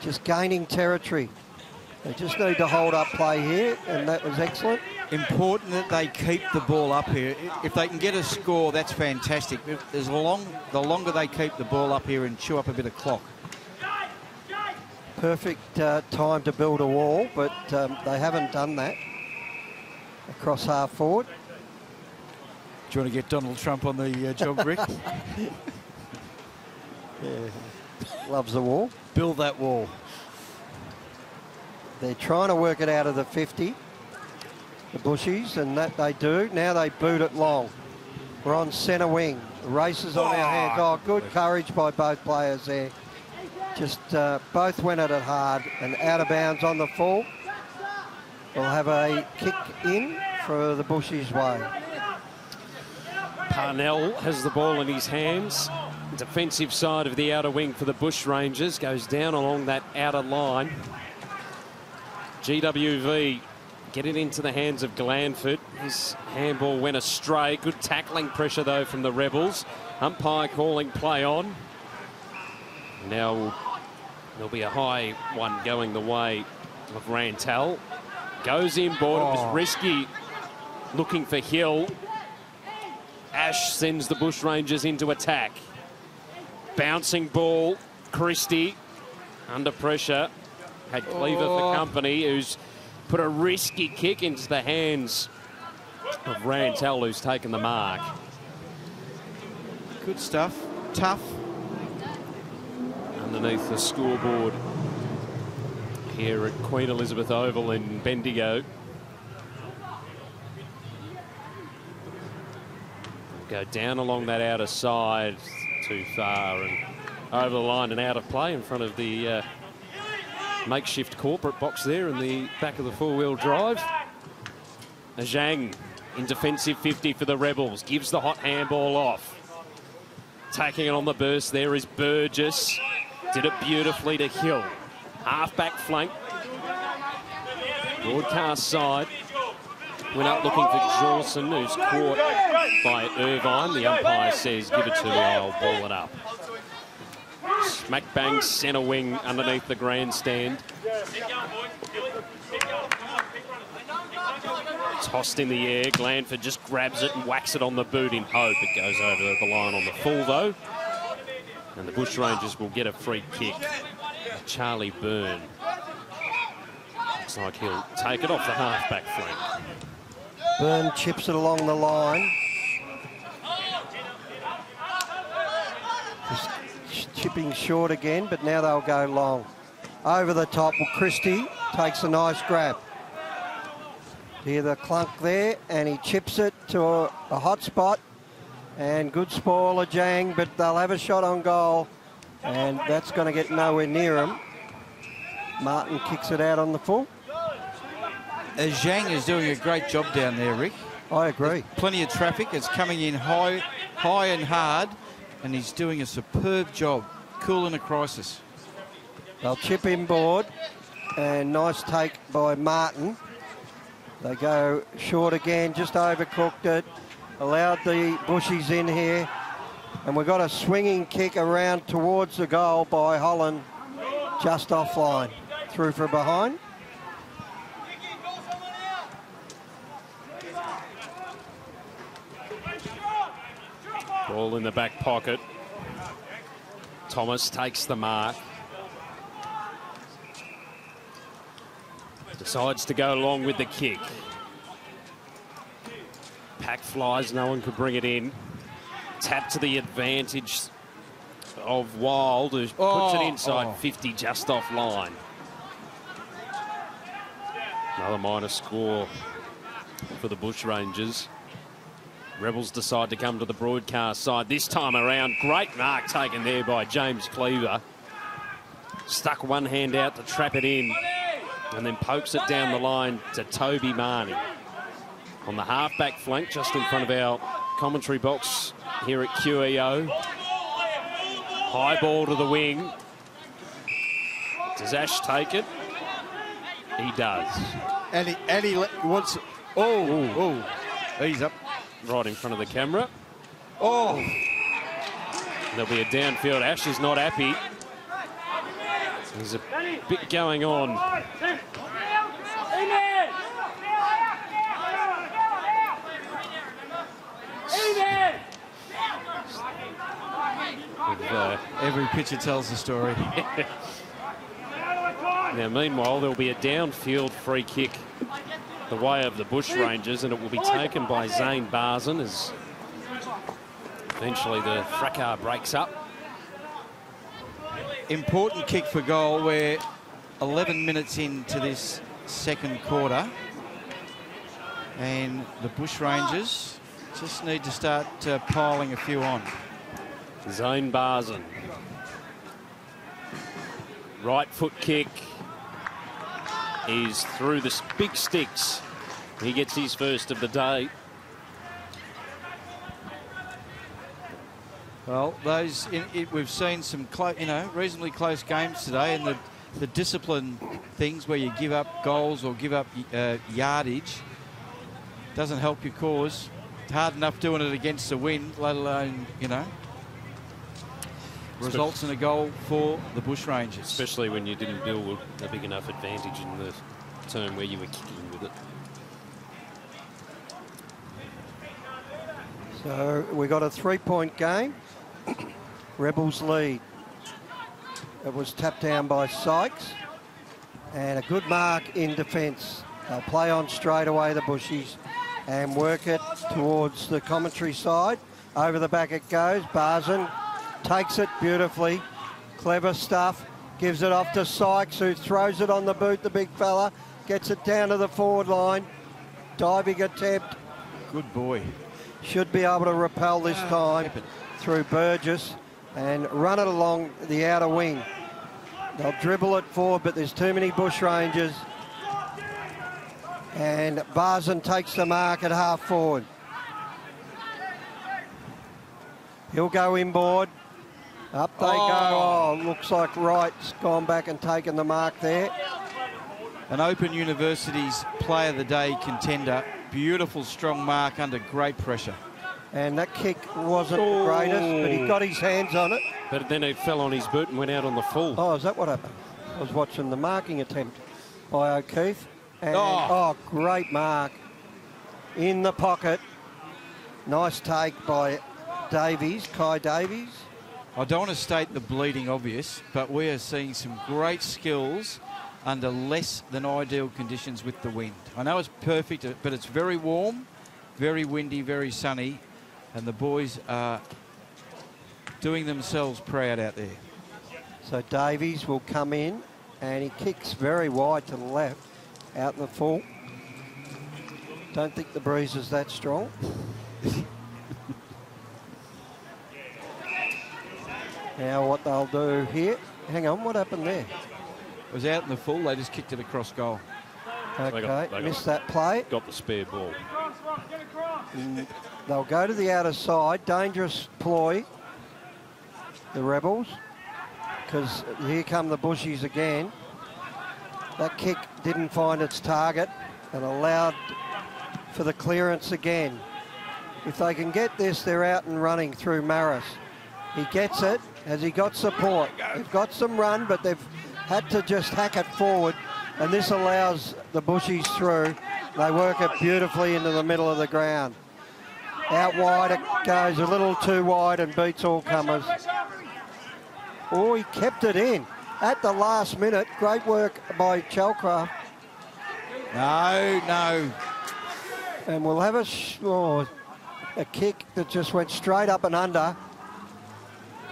Just gaining territory. They just need to hold up play here, and that was excellent. Important that they keep the ball up here. If they can get a score, that's fantastic. The longer they keep the ball up here and chew up a bit of clock. Perfect time to build a wall, but they haven't done that. Across half forward. Do you want to get Donald Trump on the job, Rick? Yeah, loves the wall. Build that wall. They're trying to work it out of the 50, the Bushies, and that they do. Now they boot it long. We're on centre wing. The race is on our hands. Oh, good courage by both players there. Just both went at it hard and out of bounds on the full. We'll have a kick in for the Bushies' way. Parnell has the ball in his hands. Defensive side of the outer wing for the Bushrangers. Goes down along that outer line. GWV get it into the hands of Glanford. His handball went astray. Good tackling pressure, though, from the Rebels. Umpire calling play on. Now there'll be a high one going the way of Rantel. Goes inboard. It was risky looking for Hill. Ash sends the Bushrangers into attack. Bouncing ball. Christie under pressure. Had Cleaver for company, who's put a risky kick into the hands of Rantel, who's taken the mark. Good stuff. Tough. Underneath the scoreboard here at Queen Elizabeth Oval in Bendigo. Go down along that outer side, too far, and over the line and out of play in front of the makeshift corporate box there in the back of the four-wheel drive. Zhang in defensive 50 for the Rebels. Gives the hot handball off. Taking it on the burst there is Burgess. Did it beautifully to Hill. Half-back flank. Broadcast side. Went up looking for Jawson, who's caught by Irvine. The umpire says, give it to me, I'll ball it up. Smack bang centre wing underneath the grandstand. Tossed in the air. Glanford just grabs it and whacks it on the boot in hope. It goes over the line on the full, though. And the Bushrangers will get a free kick. Charlie Byrne. Looks like he'll take it off the half-back flank. Byrne chips it along the line. Just chipping short again, but now they'll go long. Over the top, well, Christie takes a nice grab. Hear the clunk there, and he chips it to a hot spot. And good spoiler, Jang, but they'll have a shot on goal, and that's going to get nowhere near him. Martin kicks it out on the full. Zhang is doing a great job down there, Rick. I agree. There's plenty of traffic. It's coming in high and hard, and he's doing a superb job, cool in a crisis. They'll chip inboard, and nice take by Martin. They go short again, just overcooked it. Allowed the Bushies in here. And we've got a swinging kick around towards the goal by Holland, just offline. Through for behind. Ball in the back pocket. Thomas takes the mark. Decides to go along with the kick. Pack flies, no one could bring it in. Tap to the advantage of Wild, who puts it inside 50 just offline. Another minor score for the Bushrangers. Rebels decide to come to the broadcast side this time around. Great mark taken there by James Cleaver. Stuck one hand out to trap it in and then pokes it down the line to Toby Marnie. On the half-back flank, just in front of our commentary box here at QEO. High ball to the wing. Does Ash take it? He does. And he wants... He's up. Right in front of the camera. Oh! There'll be a downfield. Ash is not happy. There's a bit going on. Every picture tells the story. Now, meanwhile, there'll be a downfield free kick the way of the Bushrangers, and it will be taken by Zane Barzan as eventually the fracas breaks up. Important kick for goal. We're 11 minutes into this second quarter, and the Bushrangers just need to start piling a few on. Zane Barzan. Right foot kick is through the big sticks. He gets his first of the day. Well, we've seen some reasonably close games today, and the discipline things where you give up goals or give up yardage doesn't help your cause. It's hard enough doing it against the wind, let alone, results in a goal for the Bushrangers. Especially when you didn't build a big enough advantage in the turn where you were kicking with it. So we got a 3-point game. Rebels lead. It was tapped down by Sykes. And a good mark in defence. They'll play on straight away, the Bushies, and work it towards the commentary side. Over the back it goes. Barzan takes it beautifully. Clever stuff. Gives it off to Sykes, who throws it on the boot, the big fella. Gets it down to the forward line. Diving attempt. Good boy. Should be able to repel this time through Burgess and run it along the outer wing. They'll dribble it forward, but there's too many Bushrangers. And Barzan takes the mark at half forward. He'll go inboard. Up they go. Oh, looks like Wright's gone back and taken the mark there. An Open University's Player of the Day contender. Beautiful, strong mark under great pressure. And that kick wasn't the greatest, but he got his hands on it. But then it fell on his boot and went out on the full. Oh, is that what happened? I was watching the marking attempt by O'Keefe. And, oh, great mark. In the pocket. Nice take by Davies, Kai Davies. I don't want to state the bleeding obvious, but we are seeing some great skills under less than ideal conditions with the wind. I know it's perfect, but it's very warm, very windy, very sunny, and the boys are doing themselves proud out there. So Davies will come in, and he kicks very wide to the left, out in the full. Don't think the breeze is that strong. Now what they'll do here, hang on, what happened there? It was out in the full, they just kicked it across goal. Okay, missed that play. Got the spare ball. They'll go to the outer side, dangerous ploy, the Rebels, because here come the Bushies again. That kick didn't find its target and allowed for the clearance again. If they can get this, they're out and running through Maris. He gets it. Has he got support? They've got some run, but they've had to just hack it forward, and this allows the Bushies through. They work it beautifully into the middle of the ground. Out wide it goes, a little too wide, and beats all comers. Oh, he kept it in at the last minute. Great work by Chalcraft. No. And we'll have a kick that just went straight up and under.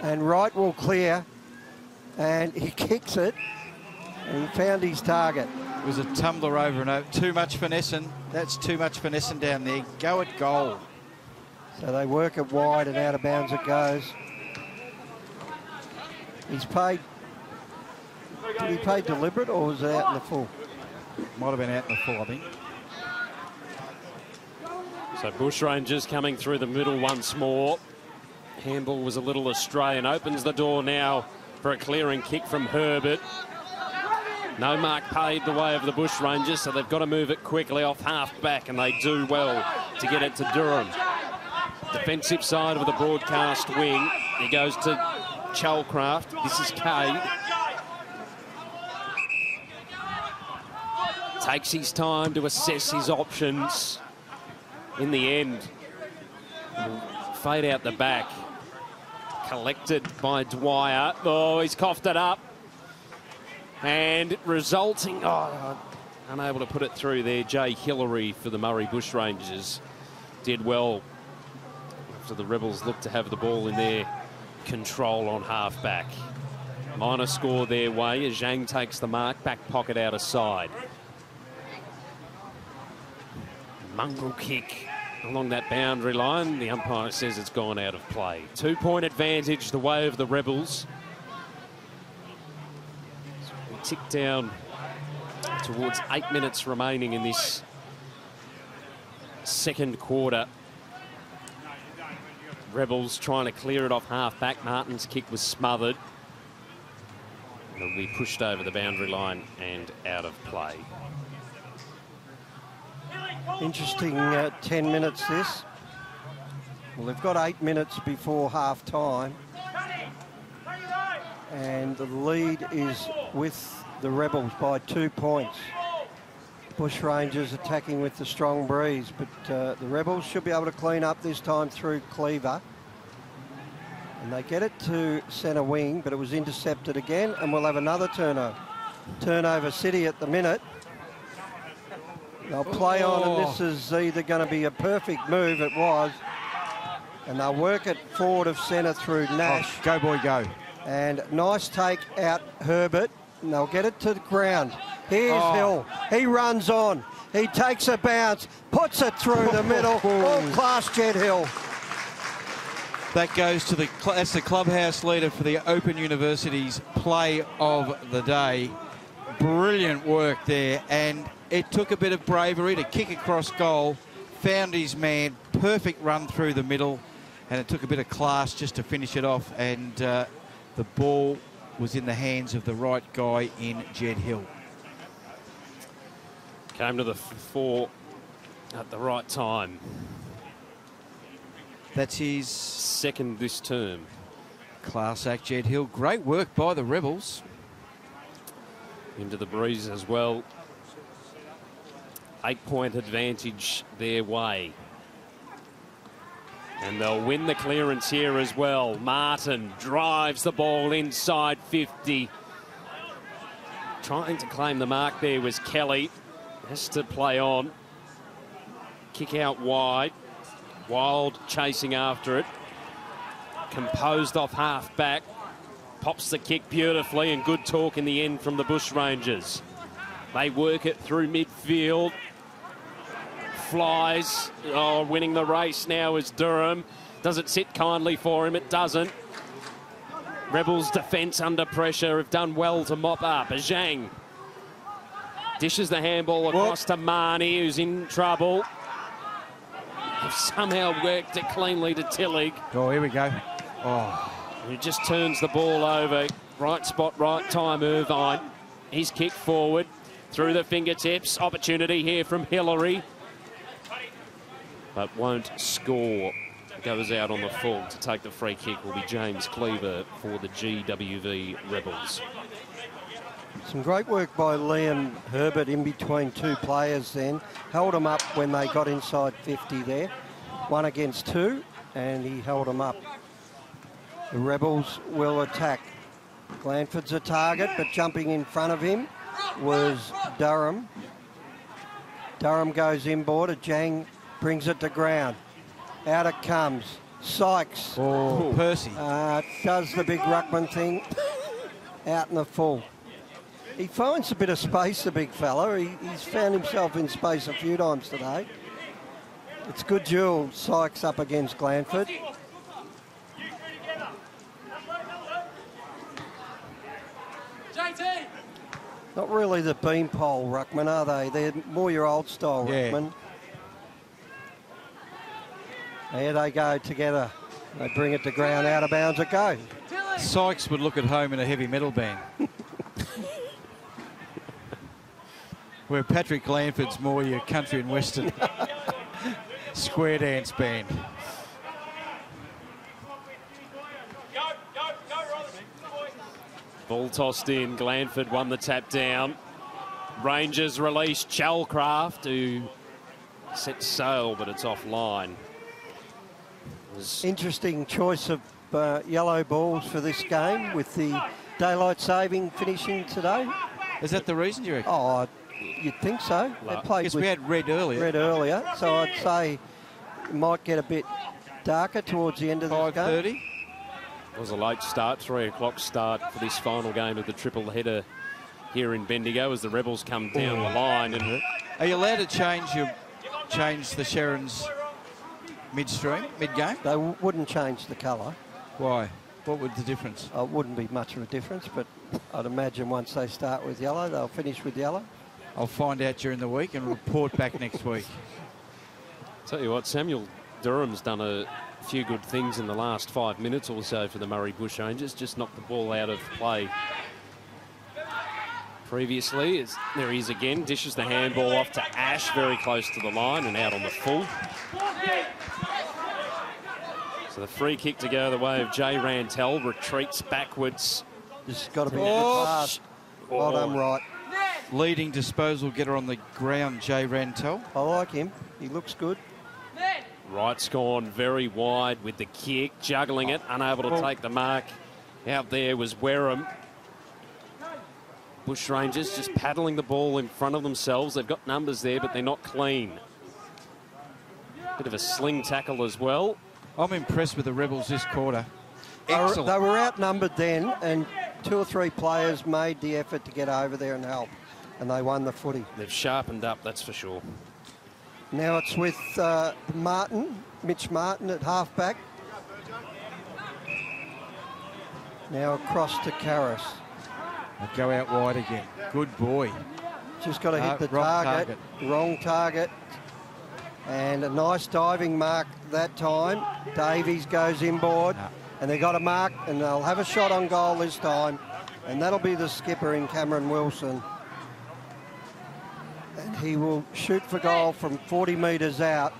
And Wright will clear. And he kicks it. And he found his target. It was a tumbler over and over. Too much finessing. That's too much finessing down there. Go at goal. So they work it wide and out of bounds it goes. He's paid. Did he pay deliberate or was it out in the full? Might have been out in the full, I think. So Bushrangers coming through the middle once more. Handball was a little astray and opens the door now for a clearing kick from Herbert. No mark paid the way of the Bushrangers, so they've got to move it quickly off half back, and they do well to get it to Durham. Defensive side of the broadcast wing. He goes to Chalcraft. This is Cade. Takes his time to assess his options. In the end, fade out the back. Collected by Dwyer. Oh, he's coughed it up. And resulting, unable to put it through there. Jay Hillary for the Murray Bushrangers did well after the Rebels looked to have the ball in their control on half back. Minor score their way as Zhang takes the mark, back pocket out of side. Mongrel kick along that boundary line. The umpire says it's gone out of play. 2-point advantage the way of the Rebels. So we tick down towards 8 minutes remaining in this second quarter. Rebels trying to clear it off half back. Martin's kick was smothered. It'll be pushed over the boundary line and out of play. Interesting 10 minutes this. Well, they've got 8 minutes before half time. And the lead is with the Rebels by 2 points. Bushrangers attacking with the strong breeze, but the Rebels should be able to clean up this time through Cleaver. And they get it to centre wing, but it was intercepted again, and we'll have another turnover. Turnover City at the minute. They'll play on, and this is either going to be a perfect move. It was. And they'll work it forward of centre through Nash. Oh, go, boy, go. And nice take out Herbert. And they'll get it to the ground. Here's Hill. He runs on. He takes a bounce, puts it through the middle. All class Jet Hill. That goes to that's the clubhouse leader for the Open University's play of the day. Brilliant work there, and it took a bit of bravery to kick across goal, found his man, perfect run through the middle, and it took a bit of class just to finish it off, and the ball was in the hands of the right guy in Jed Hill. Came to the fore at the right time. That's his second this term. Class act, Jed Hill. Great work by the Rebels. Into the breeze as well. 8-point advantage their way. And they'll win the clearance here as well. Martin drives the ball inside 50. Trying to claim the mark there was Kelly. Has to play on. Kick out wide. Wild chasing after it. Composed off half back. Pops the kick beautifully, and good talk in the end from the Bushrangers. They work it through midfield. Flies. Oh, winning the race now is Durham. Does it sit kindly for him? It doesn't. Rebels' defence under pressure have done well to mop up. Zhang dishes the handball across to Marnie, who's in trouble. They've somehow worked it cleanly to Tillig. Oh, here we go. Oh. Who just turns the ball over. Right spot, right time, Irvine. He's kicked forward through the fingertips. Opportunity here from Hillary. But won't score. Goes out on the full. To take the free kick will be James Cleaver for the GWV Rebels. Some great work by Liam Herbert in between two players then. Held them up when they got inside 50 there. 1 against 2, and he held them up. The Rebels will attack. Glanford's a target, but jumping in front of him was Durham. Durham goes inboard. Jang brings it to ground. Out it comes. Sykes. Oh, Percy. Does the big ruckman thing. Out in the full. He finds a bit of space, the big fella. He's found himself in space a few times today. It's good duel. Sykes up against Glanford. Not really the beanpole ruckman, are they? They're more your old style ruckman. There they go together. They bring it to ground, out of bounds it goes. Sykes would look at home in a heavy metal band. Where Patrick Glanford's more your country and western square dance band. Ball tossed in. Glanford won the tap down. Rangers release Chalcraft, who set sail, but it's offline. Interesting choice of yellow balls for this game with the daylight saving finishing today. Is that the reason, you reckon? Oh, you'd think so. They played because we had red earlier. So I'd say it might get a bit darker towards the end of the game. 5:30. It was a late start, 3 o'clock start for this final game of the triple header here in Bendigo as the Rebels come down the line. And are you allowed to change the Sherrans midstream, mid-game? They wouldn't change the colour. Why? What would the difference? It wouldn't be much of a difference, but I'd imagine once they start with yellow, they'll finish with yellow. I'll find out during the week and report back next week. Tell you what, Samuel Durham's done a few good things in the last 5 minutes or so for the Murray Bushrangers. Just knocked the ball out of play previously. There he is again. Dishes the handball off to Ash, very close to the line and out on the full. So the free kick to go the way of Jay Rantel. Retreats backwards. This has got to be a good pass. Well done, right. Leading disposal getter on the ground, Jay Rantel. I like him. He looks good. Wright's gone very wide with the kick, juggling it, unable to take the mark. Out there was Wareham. Bushrangers just paddling the ball in front of themselves. They've got numbers there, but they're not clean. Bit of a sling tackle as well. I'm impressed with the Rebels this quarter. Excellent. They were outnumbered then, and 2 or 3 players made the effort to get over there and help, and they won the footy. They've sharpened up, that's for sure. Now it's with Mitch Martin at halfback. Now across to Karras. They'll go out wide again. Good boy. Just got to hit the target. Wrong target. And a nice diving mark that time. Davies goes inboard. And they got a mark, and they'll have a shot on goal this time. And that'll be the skipper in Cameron Wilson. And he will shoot for goal from 40 metres out.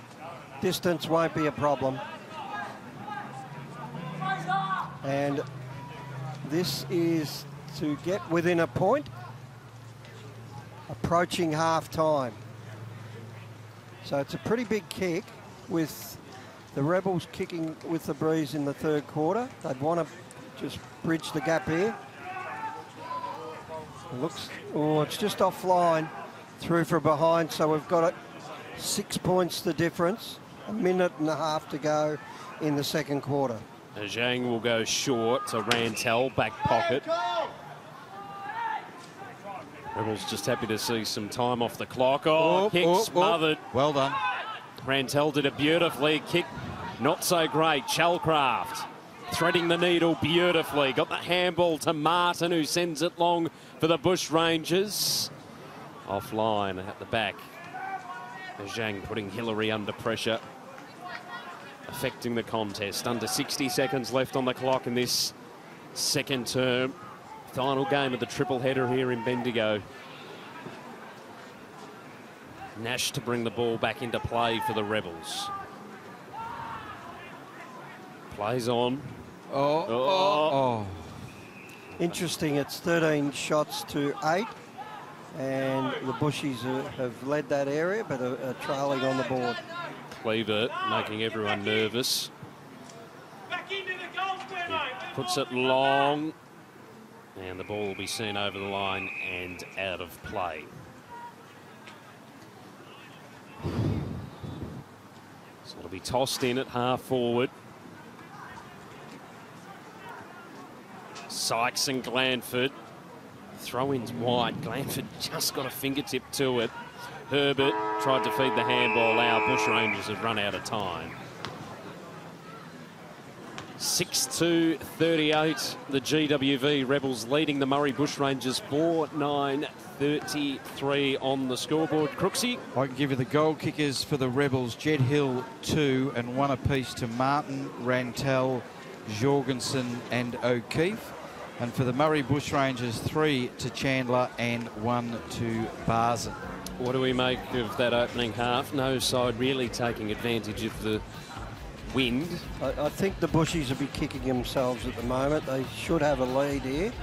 Distance won't be a problem. And this is to get within a point, approaching half-time. So it's a pretty big kick, with the Rebels kicking with the breeze in the third quarter. They'd want to just bridge the gap here. It looks, oh, it's just offline, through from behind, so we've got it 6 points the difference, a minute and a half to go in the second quarter. Zhang will go short to Rantel, back pocket. Rebels just happy to see some time off the clock. Oh, kick smothered. Well done. Rantel did it beautifully. Kick not so great. Shellcraft threading the needle beautifully. Got the handball to Martin, who sends it long for the Bushrangers. Offline at the back. Zhang putting Hillary under pressure, affecting the contest. Under 60 seconds left on the clock in this second term. Final game of the triple header here in Bendigo. Nash to bring the ball back into play for the Rebels. Plays on. Interesting, it's 13 shots to 8, and the Bushies have led that area, but are trailing on the board. Cleaver making everyone nervous. Puts it long, and the ball will be seen over the line and out of play. So it'll be tossed in at half forward. Sykes and Glanford. Throw-in's wide. Glanford just got a fingertip to it. Herbert tried to feed the handball out. Bushrangers have run out of time. 6-2-38. The GWV Rebels leading the Murray Bushrangers 4-9-33 on the scoreboard. Crooksy? I can give you the goal kickers for the Rebels. Jed Hill, 2, and 1 apiece to Martin, Rantel, Jorgensen and O'Keefe. And for the Murray Bushrangers, 3 to Chandler and 1 to Barzen. What do we make of that opening half? No side really taking advantage of the wind. I think the Bushies will be kicking themselves at the moment. They should have a lead here,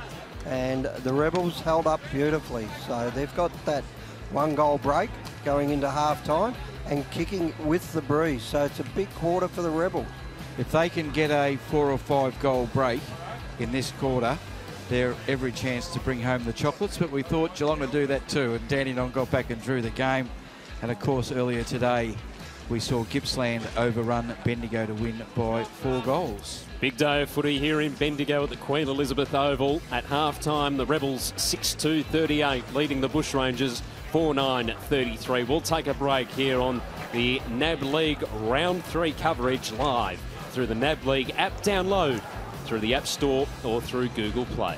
and the Rebels held up beautifully. So they've got that 1-goal break going into half-time and kicking with the breeze. So it's a big quarter for the Rebels. If they can get a 4 or 5 goal break in this quarter, they're every chance to bring home the chocolates, but we thought Geelong would do that too, and Dandenong got back and drew the game. And of course earlier today we saw Gippsland overrun Bendigo to win by 4 goals. Big day of footy here in Bendigo at the Queen Elizabeth Oval. At half-time, the Rebels 6-2-38, leading the Bushrangers 4-9-33. We'll take a break here on the NAB League Round 3 coverage live through the NAB League app. Download through the App Store or through Google Play.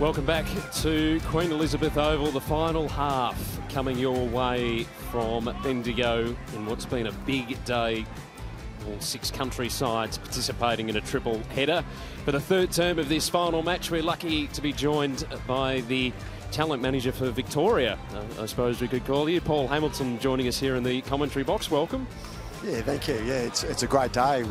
Welcome back to Queen Elizabeth Oval, the final half coming your way from Bendigo in what's been a big day. All 6 country sides participating in a triple header. For the third term of this final match, we're lucky to be joined by the talent manager for Victoria, I suppose we could call you, Paul Hamilton, joining us here in the commentary box. Welcome. Yeah, thank you. Yeah, it's a great day.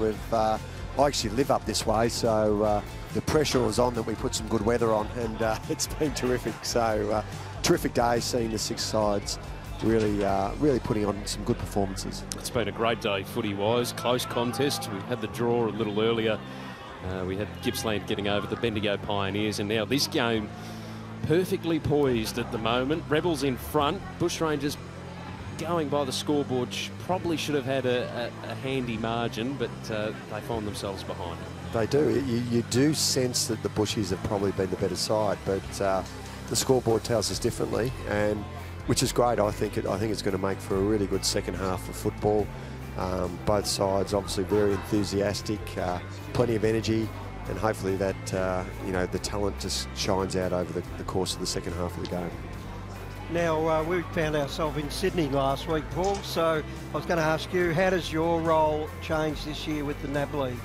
I actually live up this way, so the pressure was on that we put some good weather on, and it's been terrific. So terrific day, seeing the 6 sides really putting on some good performances. It's been a great day footy-wise, close contest. We had the draw a little earlier. We had Gippsland getting over the Bendigo Pioneers, and now this game perfectly poised at the moment. Rebels in front, Bushrangers going by the scoreboard probably should have had a handy margin, but they find themselves behind. They do. You do sense that the Bushies have probably been the better side, but the scoreboard tells us differently, and which is great. I think it's going to make for a really good second half of football. Both sides obviously very enthusiastic, plenty of energy, and hopefully that the talent just shines out over the course of the second half of the game. Now, we found ourselves in Sydney last week, Paul, so I was going to ask you, how does your role change this year with the NAB League?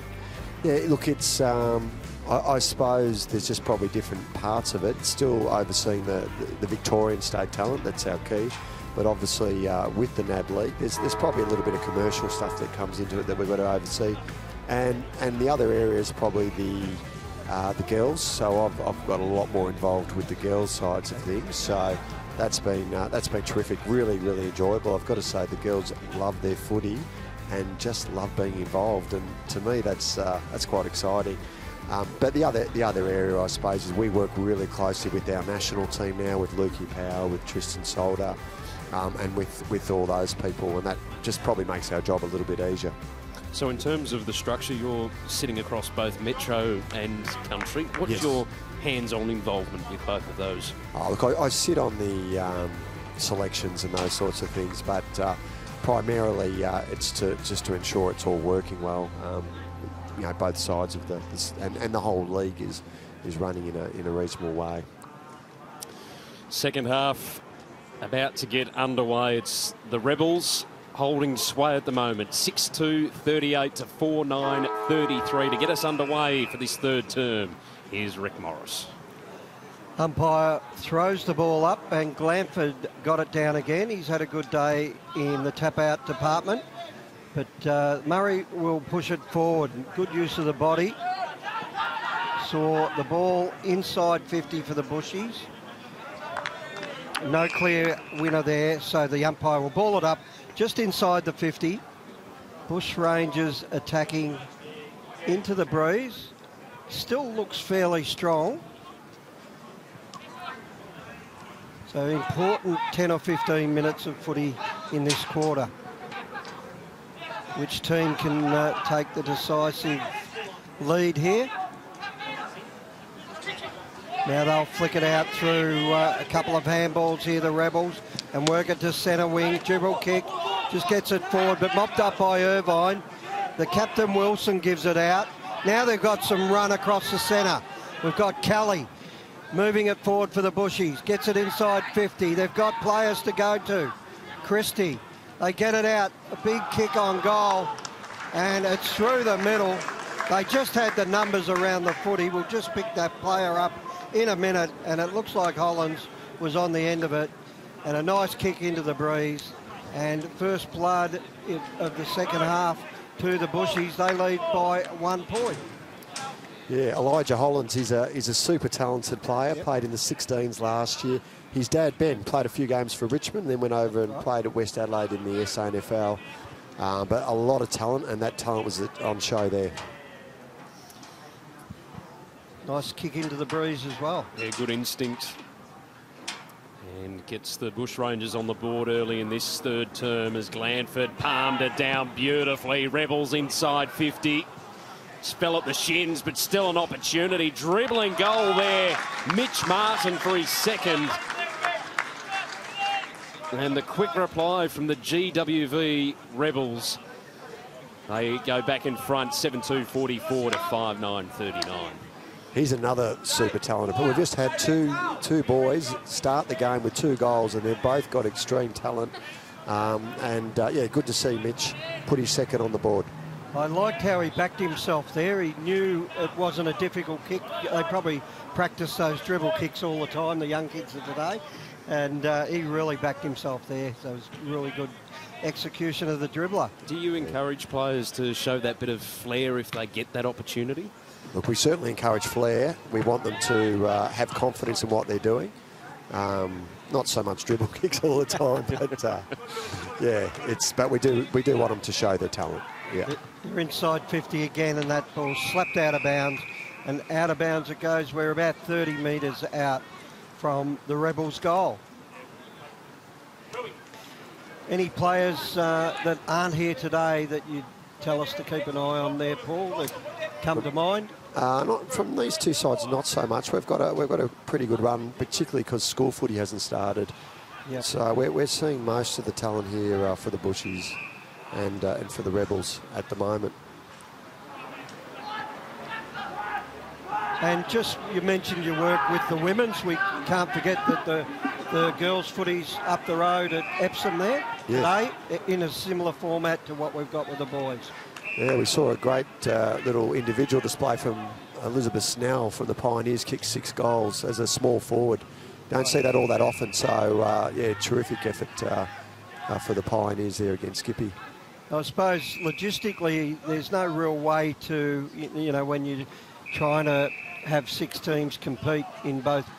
Yeah, look, it's I suppose there's just probably different parts of it. Still overseeing the Victorian state talent, that's our key. But obviously with the NAB League, there's probably a little bit of commercial stuff that comes into it that we've got to oversee. And the other area is probably the girls. So I've got a lot more involved with the girls' sides of things. So that's been terrific, really enjoyable. I've got to say the girls love their footy and just love being involved, and to me that's quite exciting. But the other area, I suppose, is we work really closely with our national team now, with Lukey Power, with Tristan Solder, and with all those people, and that just probably makes our job a little bit easier. So in terms of the structure, you're sitting across both Metro and Country. What's your hands-on involvement with both of those? Oh, look, I sit on the selections and those sorts of things, but primarily it's just to ensure it's all working well. Both sides of and the whole league is running in a reasonable way. Second half about to get underway. It's the Rebels holding sway at the moment, 6-2, 38 to 4-9, 33 to get us underway for this third term. Here's Rick Morris. Umpire throws the ball up, and Glanford got it down again. He's had a good day in the tap-out department. But Murray will push it forward. Good use of the body. Saw the ball inside 50 for the Bushies. No clear winner there, so the umpire will ball it up just inside the 50. Bush Rangers attacking into the breeze. Still looks fairly strong. So important 10 or 15 minutes of footy in this quarter. Which team can take the decisive lead here? Now they'll flick it out through a couple of handballs here, the Rebels, and work it to centre wing. Dribble kick, just gets it forward, but mopped up by Irvine. The captain Wilson gives it out. Now they've got some run across the centre. We've got Kelly moving it forward for the Bushies. Gets it inside 50. They've got players to go to. Christie. They get it out, a big kick on goal, and it's through the middle. They just had the numbers around the footy. We'll just pick that player up in a minute, and it looks like Hollands was on the end of it, and a nice kick into the breeze. And first blood of the second half to the Bushies. They lead by 1 point. Yeah, Elijah Hollands is a super talented player, played in the 16s last year. His dad, Ben, played a few games for Richmond, then went over and played at West Adelaide in the SANFL. But a lot of talent, and that talent was on show there. Nice kick into the breeze as well. Yeah, good instinct. And gets the Bushrangers on the board early in this third term as Glanford palmed it down beautifully. Rebels inside 50. Spell at the shins, but still an opportunity. Dribbling goal there. Mitch Martin for his second. And the quick reply from the GWV Rebels. They go back in front, 7-2-44 to 5-9-39. He's another super talented. We've just had two boys start the game with 2 goals, and they've both got extreme talent. Yeah, good to see Mitch put his second on the board. I liked how he backed himself there. He knew it wasn't a difficult kick. They probably practice those dribble kicks all the time, the young kids of today. And he really backed himself there. So it was really good execution of the dribbler. Do you encourage players to show that bit of flair if they get that opportunity? Look, we certainly encourage flair. We want them to have confidence in what they're doing. Not so much dribble kicks all the time, but yeah, but we do want them to show their talent. Yeah, they're inside 50 again, and that ball slapped out of bounds, and out of bounds it goes. We're about 30 metres out from the Rebels' goal. Any players that aren't here today that you'd tell us to keep an eye on there, Paul, that come to mind? Not from these two sides, not so much. We've got a pretty good run, particularly because school footy hasn't started. Yep. So we're seeing most of the talent here for the Bushies and for the Rebels at the moment. And just, you mentioned your work with the women's. We can't forget that the girls' footy's up the road at Epsom there today, in a similar format to what we've got with the boys. Yeah, we saw a great little individual display from Elizabeth Snell from the Pioneers, kicked 6 goals as a small forward. Don't see that all that often, so yeah, terrific effort for the Pioneers there against Skippy. I suppose logistically there's no real way to, you know, when you're trying to have 6 teams compete in both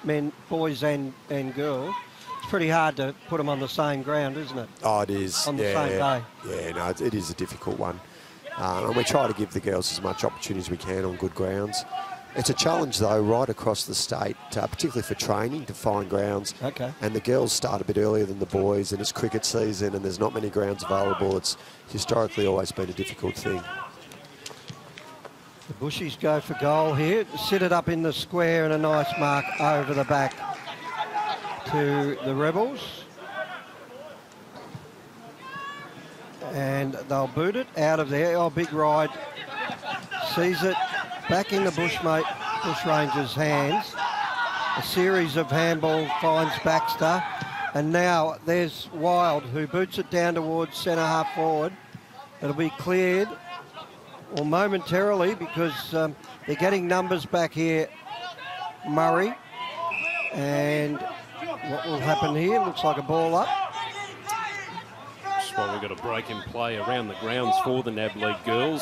boys and girls, it's pretty hard to put them on the same ground, isn't it? Oh, it is. On the same day. Yeah, no, it is a difficult one. And we try to give the girls as much opportunity as we can on good grounds. It's a challenge, though, right across the state, particularly for training, to find grounds. Okay. And the girls start a bit earlier than the boys, and it's cricket season, and there's not many grounds available. It's historically always been a difficult thing. The Bushies go for goal here. Sit it up in the square, and a nice mark over the back to the Rebels. And they'll boot it out of there. Oh, big ride. Sees it back in the Bushrangers' hands. A series of handball finds Baxter. And now there's Wild, who boots it down towards centre half forward. It'll be cleared, or momentarily, because they're getting numbers back here, Murray. And what will happen here? Looks like a ball up. Well, we've got a break in play around the grounds for the NAB League girls.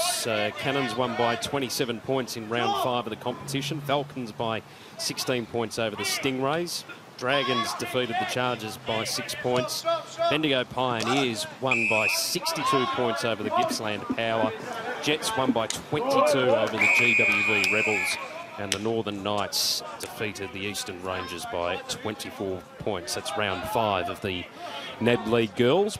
Cannons won by 27 points in round 5 of the competition. Falcons by 16 points over the Stingrays. Dragons defeated the Chargers by 6 points. Bendigo Pioneers won by 62 points over the Gippsland Power. Jets won by 22 over the GWV Rebels. And the Northern Knights defeated the Eastern Rangers by 24 points. That's round 5 of the NAB League girls.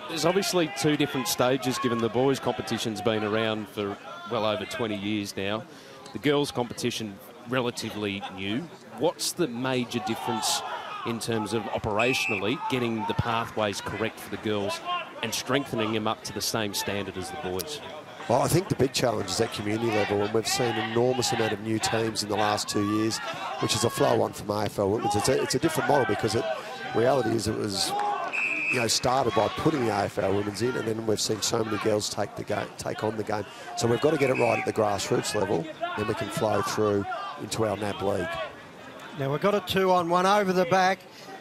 There's obviously 2 different stages, given the boys' competition's been around for well over 20 years now. The girls' competition relatively new. What's the major difference in terms of operationally getting the pathways correct for the girls and strengthening them up to the same standard as the boys? Well, I think the big challenge is at community level, and we've seen an enormous amount of new teams in the last 2 years, which is a flow-on from AFL Women's. It's a different model, because reality is it was, you know, started by putting the AFL Women's in, and then we've seen so many girls take on the game. So we've got to get it right at the grassroots level, then we can flow through into our NAB League. Now we've got a 2-on-1 over the back,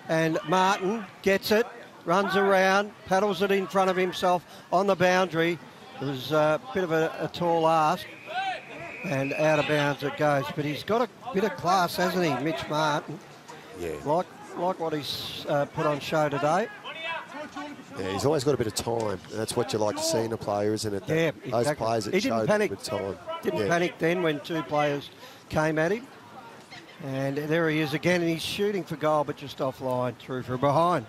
and Martin gets it, runs around, paddles it in front of himself on the boundary. It was a bit of a tall ask, and out of bounds it goes. But he's got a bit of class, hasn't he, Mitch Martin? Yeah. Like what he's put on show today. Yeah, he's always got a bit of time, and that's what you like to see in a player, isn't it? Yeah, Those exactly. players that He didn't showed panic. with time. Didn't panic then when 2 players came at him. And there he is again, and he's shooting for goal, but just offline, through from behind.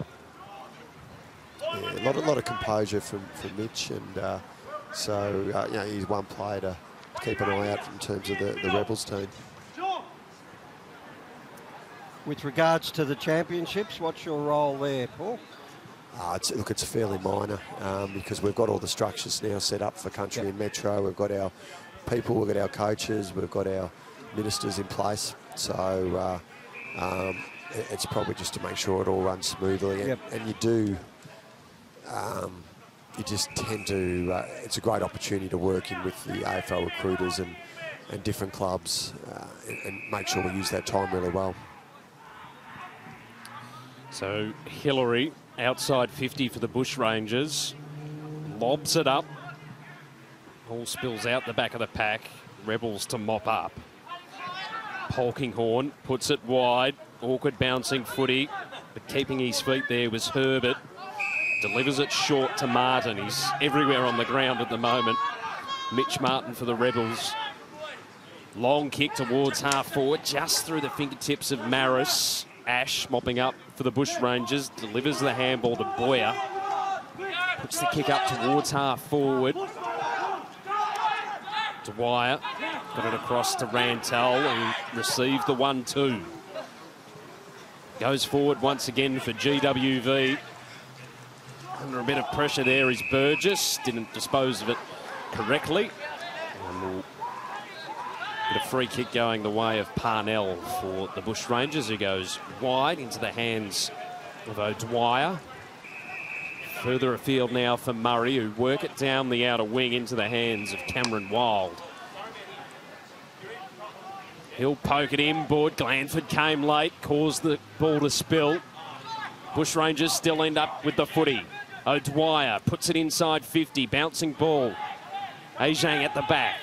Yeah, a lot of composure from Mitch, and so you know, he's one player to keep an eye out in terms of the Rebels team. With regards to the championships, what's your role there, Paul? Look, it's fairly minor, because we've got all the structures now set up for country and metro. We've got our people, we've got our coaches, we've got our ministers in place. So it's probably just to make sure it all runs smoothly. And, and you do, you just tend to, it's a great opportunity to work in with the AFL recruiters and different clubs and make sure we use that time really well. So Hillary, outside 50 for the Bushrangers, lobs it up. All spills out the back of the pack. Rebels to mop up. Polkinghorn puts it wide. Awkward bouncing footy, but keeping his feet there was Herbert. Delivers it short to Martin. He's everywhere on the ground at the moment. Mitch Martin for the Rebels. Long kick towards half forward, just through the fingertips of Maris. Ash mopping up for the Bushrangers. Delivers the handball to Boyer. Puts the kick up towards half forward. Dwyer got it across to Rantel and received the 1-2. Goes forward once again for GWV. Under a bit of pressure there is Burgess. Didn't dispose of it correctly. And we'll get a free kick going the way of Parnell for the Bushrangers, who goes wide into the hands of O'Dwyer. Further afield now for Murray, who work it down the outer wing into the hands of Cameron Wild. He'll poke it inboard. Glanford came late, caused the ball to spill. Bushrangers still end up with the footy. O'Dwyer puts it inside 50, bouncing ball. Ajang at the back.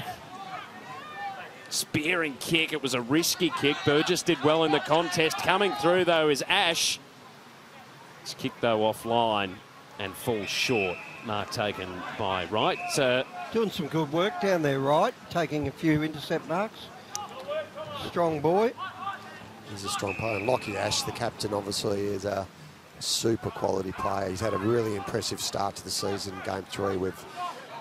Spearing kick, it was a risky kick. Burgess did well in the contest. Coming through, though, is Ash. It's kicked, though, offline and falls short. Mark taken by Wright. Doing some good work down there, Wright. Taking a few intercept marks. Strong boy. He's a strong player. And Lockie Ash, the captain, obviously is a super quality player. He's had a really impressive start to the season. Game 3, we've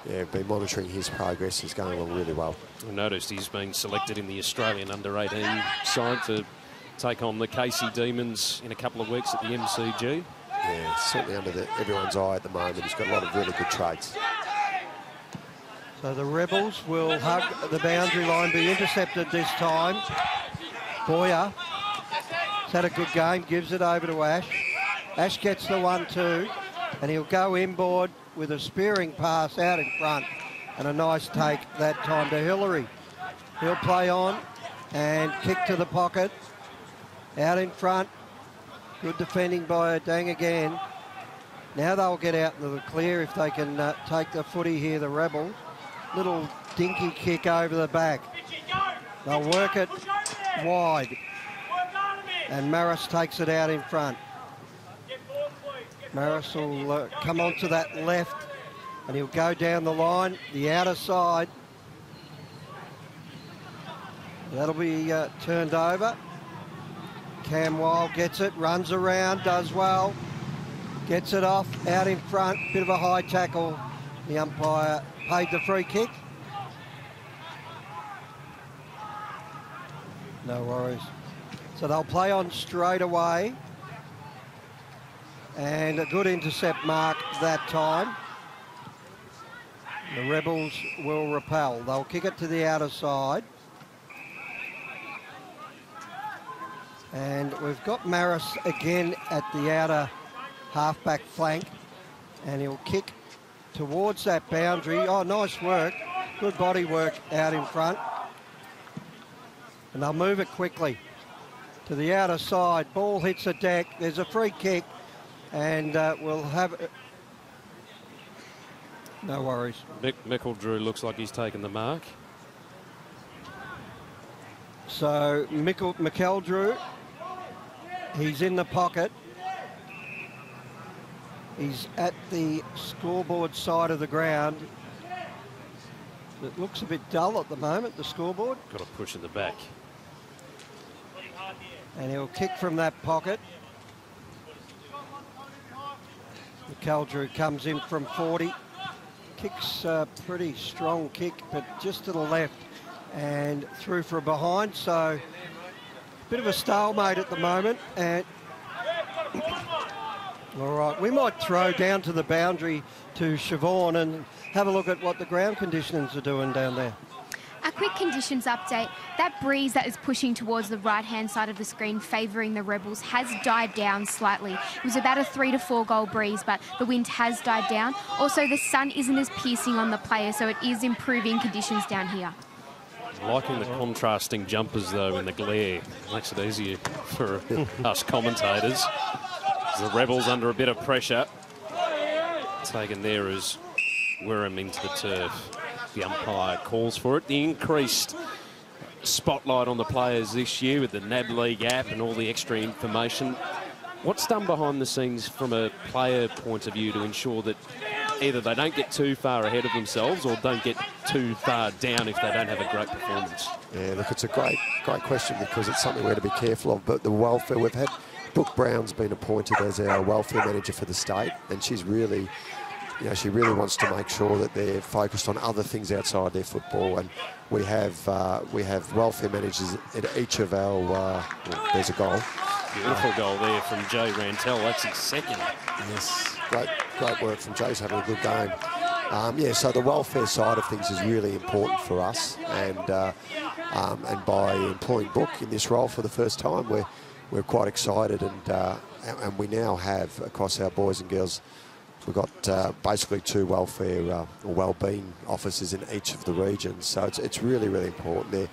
been monitoring his progress. He's going along really well. I noticed he's been selected in the Australian under-18 side to take on the Casey Demons in a couple of weeks at the MCG. Yeah, certainly under everyone's eye at the moment. He's got a lot of really good traits. So the Rebels will hug the boundary line, be intercepted this time. Boyer has had a good game, gives it over to Ash. Ash gets the 1-2, and he'll go inboard with a spearing pass out in front, and a nice take that time to Hillary. He'll play on and kick to the pocket. Out in front. Good defending by Dang again. Now they'll get out into the clear if they can take the footy here, the Rebels. Little dinky kick over the back. They'll work it wide. And Maris takes it out in front. Maris will come onto that left and he'll go down the line, the outer side. That'll be turned over. Cam Wild gets it, runs around, does well. Gets it off, out in front, bit of a high tackle. The umpire paid the free kick. No worries. So they'll play on straight away. And a good intercept mark that time. The Rebels will repel. They'll kick it to the outer side. And we've got Maris again at the outer half-back flank. And he'll kick towards that boundary. Oh, nice work. Good body work out in front. And they'll move it quickly to the outer side. Ball hits the deck. There's a free kick. And we'll have... No worries. McEldrew looks like he's taken the mark. So McEldrew, he's in the pocket. He's at the scoreboard side of the ground. It looks a bit dull at the moment, the scoreboard. Got a push in the back. And he'll kick from that pocket. McEldrew comes in from 40. Kicks a pretty strong kick, but just to the left and through for a behind. So a bit of a stalemate at the moment. And all right, we might throw down to the boundary to Siobhan and have a look at what the ground conditions are doing down there. A quick quick conditions update. That breeze that is pushing towards the right-hand side of the screen, favouring the Rebels, has died down slightly. It was about a 3 to 4 goal breeze, but the wind has died down. Also, the sun isn't as piercing on the players, so it is improving conditions down here. Liking the contrasting jumpers, though, in the glare. Makes it easier for us commentators. The Rebels under a bit of pressure. Taken there as Wirram into the turf. The umpire calls for it. The increased spotlight on the players this year with the NAB League app and all the extra information. What's done behind the scenes from a player point of view to ensure that either they don't get too far ahead of themselves or don't get too far down if they don't have a great performance? Yeah, look, it's a great question because it's something we're to be careful of. But the welfare, we've had Brooke Brown's been appointed as our welfare manager for the state, and she's really, you know, she really wants to make sure that they're focused on other things outside their football. And we have welfare managers at each of our. There's a goal. Beautiful goal there from Jay Rantel. That's his second. Yes, great work from Jay's having a good game. Yeah, so the welfare side of things is really important for us, and by employing Brooke in this role for the first time, we're quite excited, and we now have across our boys and girls, we've got basically 2 welfare or wellbeing officers in each of the regions. So it's really important.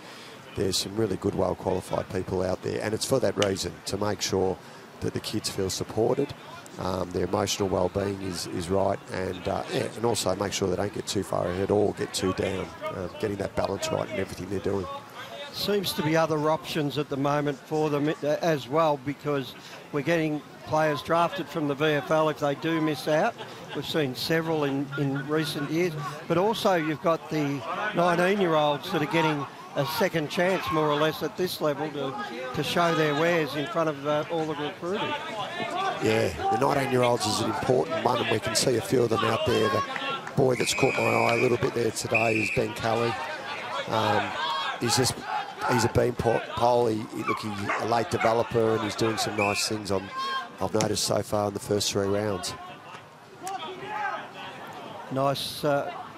There's some really good, well-qualified people out there, and it's for that reason, to make sure that the kids feel supported, their emotional well-being is right, and and also make sure they don't get too far ahead or get too down, getting that balance right in everything they're doing. Seems to be other options at the moment for them as well, because we're getting players drafted from the VFL if they do miss out. We've seen several in recent years, but also you've got the 19-year-olds that are getting a second chance, more or less, at this level to show their wares in front of all the recruiting. Yeah, the 19-year-olds is an important one, and we can see a few of them out there. The boy that's caught my eye a little bit there today is Ben Kelly. He's a bean pole. He's a late developer, and he's doing some nice things I've noticed so far in the first 3 rounds. Nice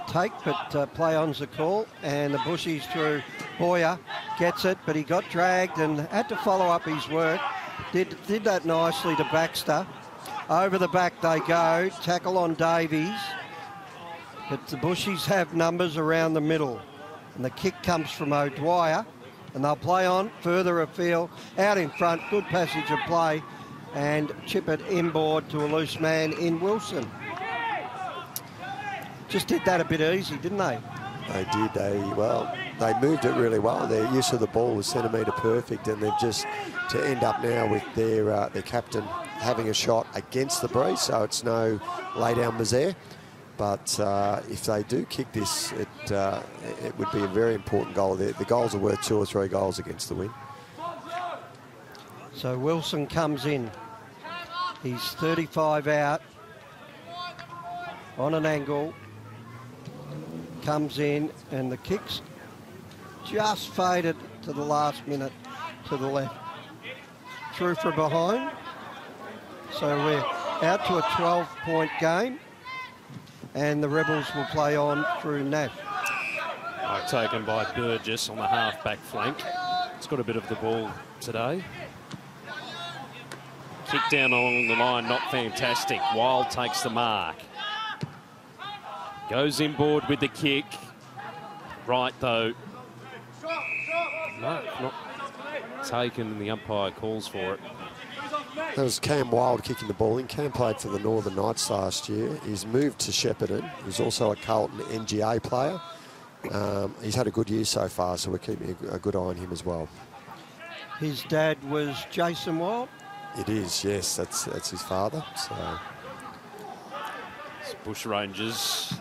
Take, but play on's the call, and the bushies through. Boyer gets it, but he got dragged and had to follow up his work. Did that nicely to Baxter. Over the back they go, tackle on Davies, but the bushies have numbers around the middle, and the kick comes from O'Dwyer, and they'll play on further afield, out in front, good passage of play, and chip it inboard to a loose man in Wilson. Just did that a bit easy, didn't they? They did. They moved it really well. Their use of the ball was centimetre perfect, and they've just to end up now with their captain having a shot against the breeze, so it's no lay down misère. But if they do kick this, it would be a very important goal. The goals are worth 2 or 3 goals against the win. So Wilson comes in. He's 35 out on an angle. Comes in, and the kick's just faded to the last minute to the left. Through from behind. So we're out to a 12-point game, and the Rebels will play on through Nash. Taken by Burgess on the half-back flank. It's got a bit of the ball today. Kick down along the line, not fantastic. Wild takes the mark. Goes inboard with the kick. Right, though. No, not taken, and the umpire calls for it. That was Cam Wild kicking the ball in. Cam played for the Northern Knights last year. He's moved to Shepparton. He's also a Carlton NGA player. He's had a good year so far, so we're keeping a good eye on him as well. His dad was Jason Wild? It is, yes. That's his father. So It's Bushrangers.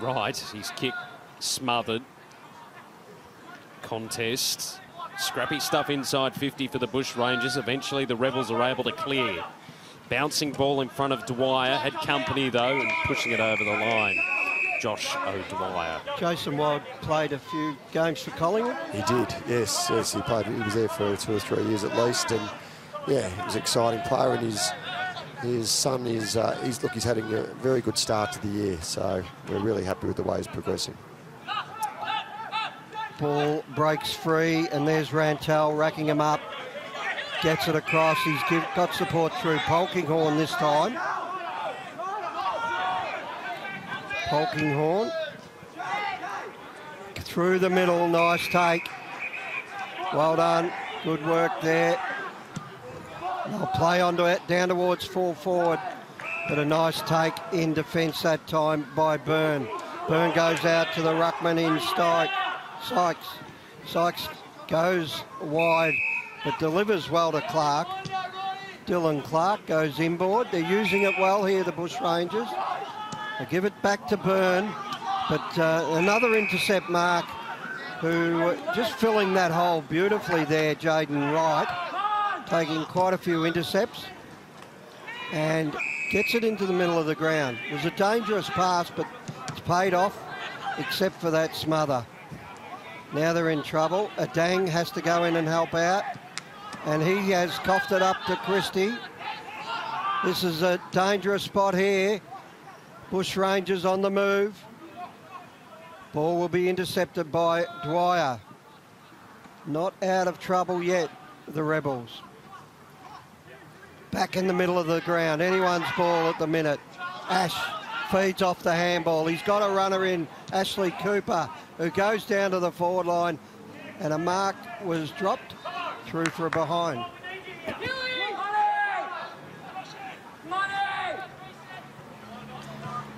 Right, his kick smothered. Contest. Scrappy stuff inside 50 for the Bushrangers. Eventually the Rebels are able to clear. Bouncing ball in front of Dwyer. Had company though, and pushing it over the line. Josh O'Dwyer. Jason Wild played a few games for Collingwood. he did, yes. He played. He was there for 2 or 3 years at least, and yeah, he was an exciting player. And his son is he's having a very good start to the year. So we're really happy with the way he's progressing. Ball breaks free, and there's Rantel racking him up. Gets it across. He's got support through Polkinghorn this time. Polkinghorn through the middle. Nice take. Well done. Good work there. They'll play onto it down towards full forward. But a nice take in defence that time by Byrne. Byrne goes out to the ruckman in Sykes. Sykes goes wide but delivers well to Clark. Dylan Clark goes inboard. They're using it well here, the Bushrangers. They give it back to Byrne, but another intercept mark, who just filling that hole beautifully there, Jaden Wright, taking quite a few intercepts and gets it into the middle of the ground. It was a dangerous pass, but it's paid off, except for that smother. Now they're in trouble. Adang has to go in and help out, and he has coughed it up to Christie. This is a dangerous spot here. Bushrangers on the move. Ball will be intercepted by Dwyer. Not out of trouble yet, the Rebels. Back in the middle of the ground. Anyone's ball at the minute. Ash feeds off the handball. He's got a runner in, Ashley Cooper, who goes down to the forward line, and a mark was dropped through for a behind.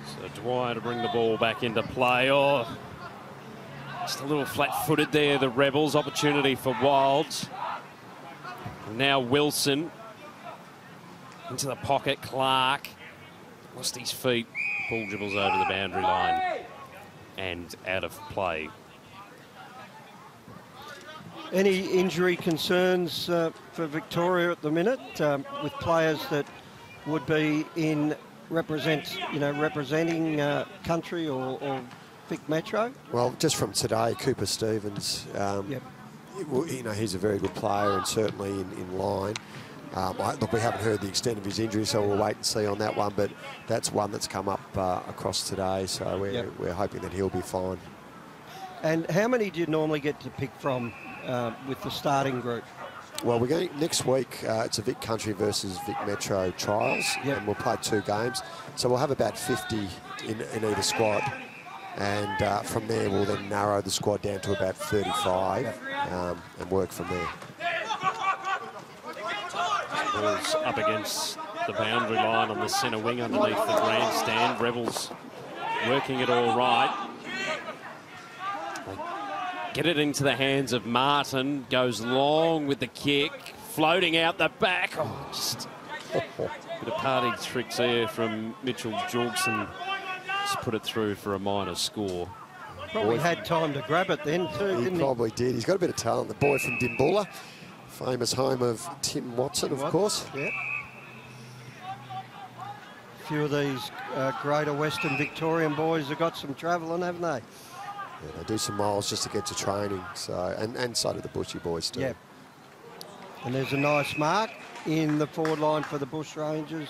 So Dwyer to bring the ball back into play. Oh, just a little flat-footed there, the Rebels. Opportunity for Wilds. Now Wilson into the pocket. Clark lost his feet. Ball dribbles over the boundary line and out of play. Any injury concerns for Victoria at the minute, with players that would be in representing country or Vic Metro? Well, just from today, Cooper Stevens, he's a very good player and certainly in line. Look, we haven't heard the extent of his injury, so we'll wait and see on that one, but that's one that's come up across today, so we're hoping that he'll be fine. And how many do you normally get to pick from with the starting group? Well, we're going next week. It's a Vic Country versus Vic Metro trials, and we'll play 2 games. So we'll have about 50 in either squad, and from there we'll then narrow the squad down to about 35 and work from there. Ball's up against the boundary line on the centre wing underneath the grandstand. Rebels working it all right. Get it into the hands of Martin. Goes long with the kick. Floating out the back. Oh, just a bit of party tricks there from Mitchell Jorgensen. Just put it through for a minor score. Probably had time to grab it then too, didn't he? He probably did. He's got a bit of talent. The boy from Dimboola, famous home of Tim Watson, of course. Yeah. A few of these greater Western Victorian boys have got some travelling, haven't they? Yeah, they do some miles just to get to training, so and so do the Bushy boys too. Yeah. And there's a nice mark in the forward line for the Bushrangers,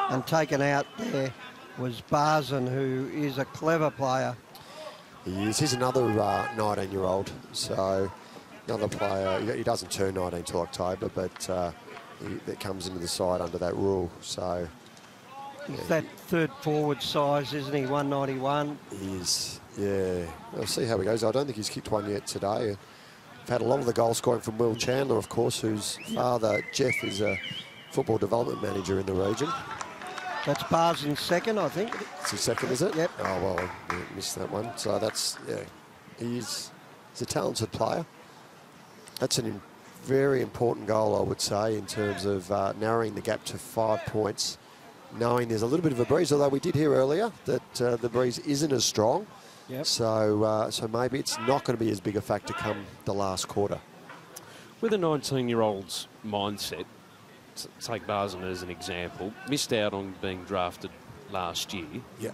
and taken out there was Barzan, who is a clever player. He is. He's another 19-year-old, so another player. He doesn't turn 19 until October, but that comes into the side under that rule. So He's that third forward size, isn't he? 191. He is. Yeah, we'll see how he goes. I don't think he's kicked one yet today. We've had a lot of the goal scoring from Will Chandler, of course, whose father, Jeff, is a football development manager in the region. That's Barzan's second, I think. It's his second, is it? Yep. Oh, well, I missed that one. So that's, he's a talented player. That's a very important goal, I would say, in terms of narrowing the gap to 5 points, knowing there's a little bit of a breeze, although we did hear earlier that the breeze isn't as strong. Yep. So maybe it's not going to be as big a factor come the last quarter. With a 19-year-old's mindset, take Barzan as an example, missed out on being drafted last year. Yeah.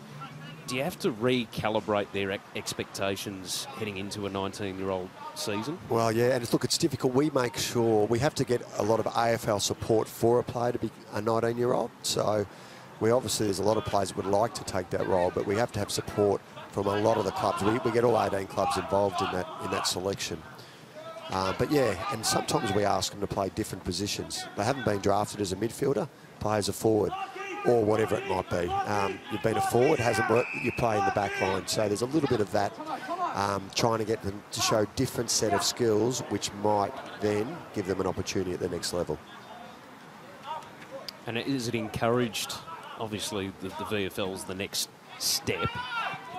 Do you have to recalibrate their expectations heading into a 19-year-old season? Well, yeah, and look, it's difficult. We make sure we have to get a lot of AFL support for a player to be a 19-year-old. So we obviously, there's a lot of players that would like to take that role, but we have to have support from a lot of the clubs. We get all 18 clubs involved in that selection. But yeah, and sometimes we ask them to play different positions. They haven't been drafted as a midfielder, play as a forward, or whatever it might be. You've been a forward, hasn't worked, you play in the back line. So there's a little bit of that, trying to get them to show different set of skills, which might then give them an opportunity at the next level. And is it encouraged, obviously, the VFL's the next step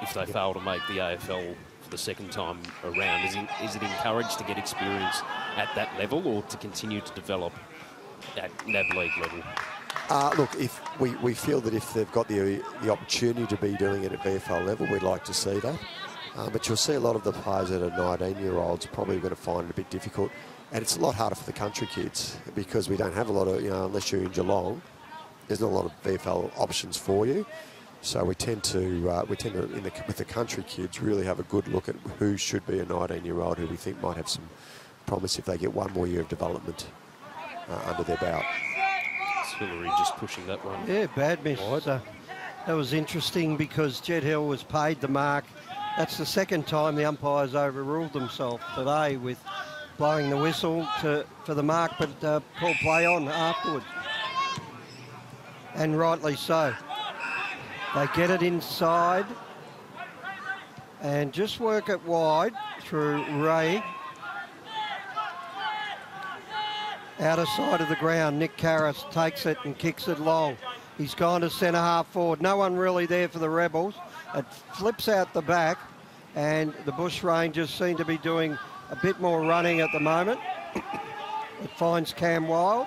if they fail to make the AFL for the second time around? Is it encouraged to get experience at that level or to continue to develop at NAB League level? Look, if we feel that if they've got the opportunity to be doing it at VFL level, we'd like to see that. But you'll see a lot of the players that are 19-year-olds probably going to find it a bit difficult. And it's a lot harder for the country kids because we don't have a lot of, unless you're in Geelong, there's not a lot of VFL options for you. So we tend to with the country kids, really have a good look at who should be a 19-year-old who we think might have some promise if they get one more year of development under their belt. Hillary just pushing that one. Yeah, bad miss. That was interesting because Jed Hill was paid the mark. That's the second time the umpires overruled themselves today with blowing the whistle for the mark, but call play on afterwards. And rightly so. They get it inside and just work it wide through Ray. Outer side of the ground, Nick Karras takes it and kicks it long. He's gone to centre half forward. No one really there for the Rebels. It flips out the back and the Bush Rangers seem to be doing a bit more running at the moment. It finds Cam Wild.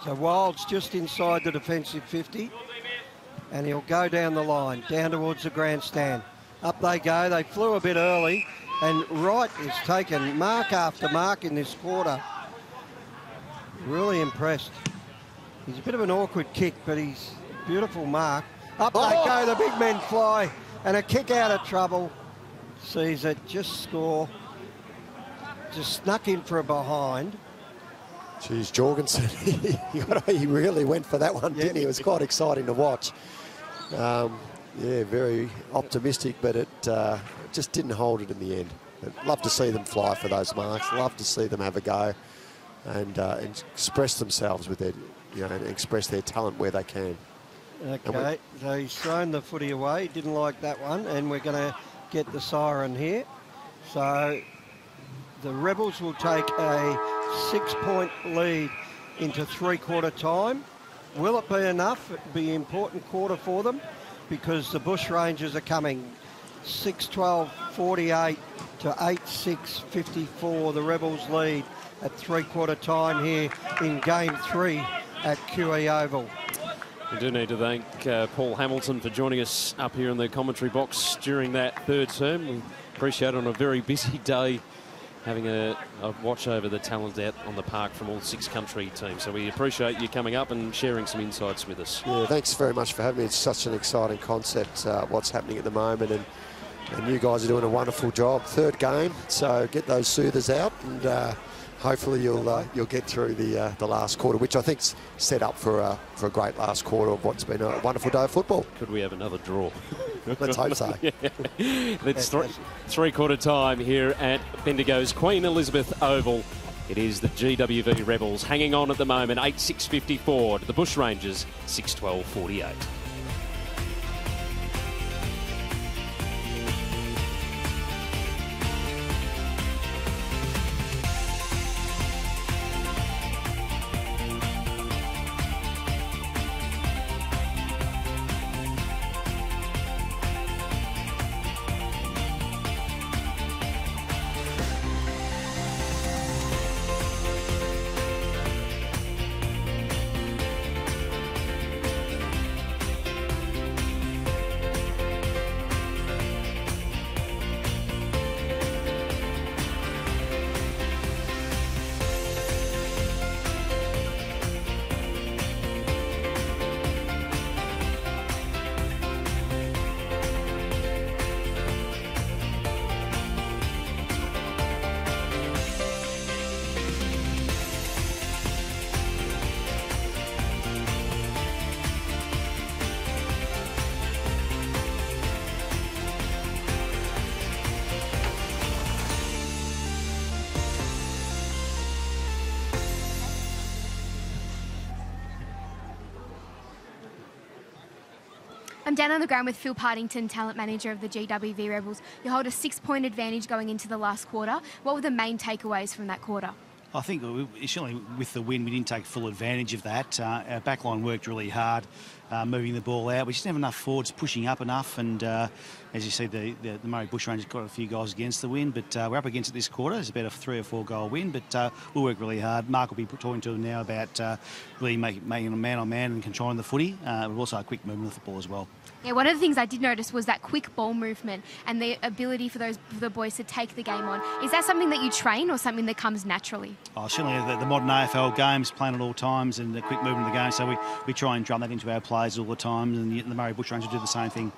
So Wild's just inside the defensive 50 and he'll go down the line, down towards the grandstand. Up they go. They flew a bit early and Wright is taken mark after mark in this quarter. Really impressed. He's a bit of an awkward kick, but he's a beautiful mark. Up they go, the big men fly, and a kick out of trouble. Sees it, just score. Just snuck in for a behind. Geez, Jorgensen, he really went for that one, didn't he? It was quite exciting to watch. Yeah, very optimistic, but it just didn't hold it in the end. I'd love to see them fly for those marks. Love to see them have a go and express themselves with their, and express their talent where they can. Okay, so he's thrown the footy away. Didn't like that one, and we're going to get the siren here. So the Rebels will take a 6-point lead into three-quarter time. Will it be enough? It'll be an important quarter for them because the Bush Rangers are coming 6-12-48 to 8-6-54. The Rebels lead at three-quarter time here in Game 3 at QE Oval. We do need to thank Paul Hamilton for joining us up here in the commentary box during that third term. We appreciate it on a very busy day having a watch over the talent out on the park from all 6 country teams. So we appreciate you coming up and sharing some insights with us. Yeah, thanks very much for having me. It's such an exciting concept, what's happening at the moment, and you guys are doing a wonderful job. Third game, so get those soothers out, and hopefully you'll get through the last quarter, which I think's set up for a great last quarter of what's been a wonderful day of football. Could we have another draw? Let's hope so. Yeah. It's three-quarter time here at Bendigo's Queen Elizabeth Oval. It is the GWV Rebels hanging on at the moment, 8-6-54 to the Bush Rangers, 6-12-48. I'm down on the ground with Phil Partington, talent manager of the GWV Rebels. You hold a 6-point advantage going into the last quarter. What were the main takeaways from that quarter? I think certainly with the win, we didn't take full advantage of that. Our backline worked really hard, moving the ball out. We just didn't have enough forwards pushing up enough. And as you see, the Murray Bushrangers got a few goals against the win, but we're up against it this quarter. It's about a 3 or 4 goal win, but we'll work really hard. Mark will be talking to them now about really making a man-on-man and controlling the footy, but also a quick movement of the football as well. Yeah, one of the things I did notice was that quick ball movement and the ability for the boys to take the game on. Is that something that you train or something that comes naturally? Oh, certainly the modern AFL games, playing at all times, and the quick movement of the game. So we try and drum that into our players all the time, and the Murray Bushrangers do the same thing.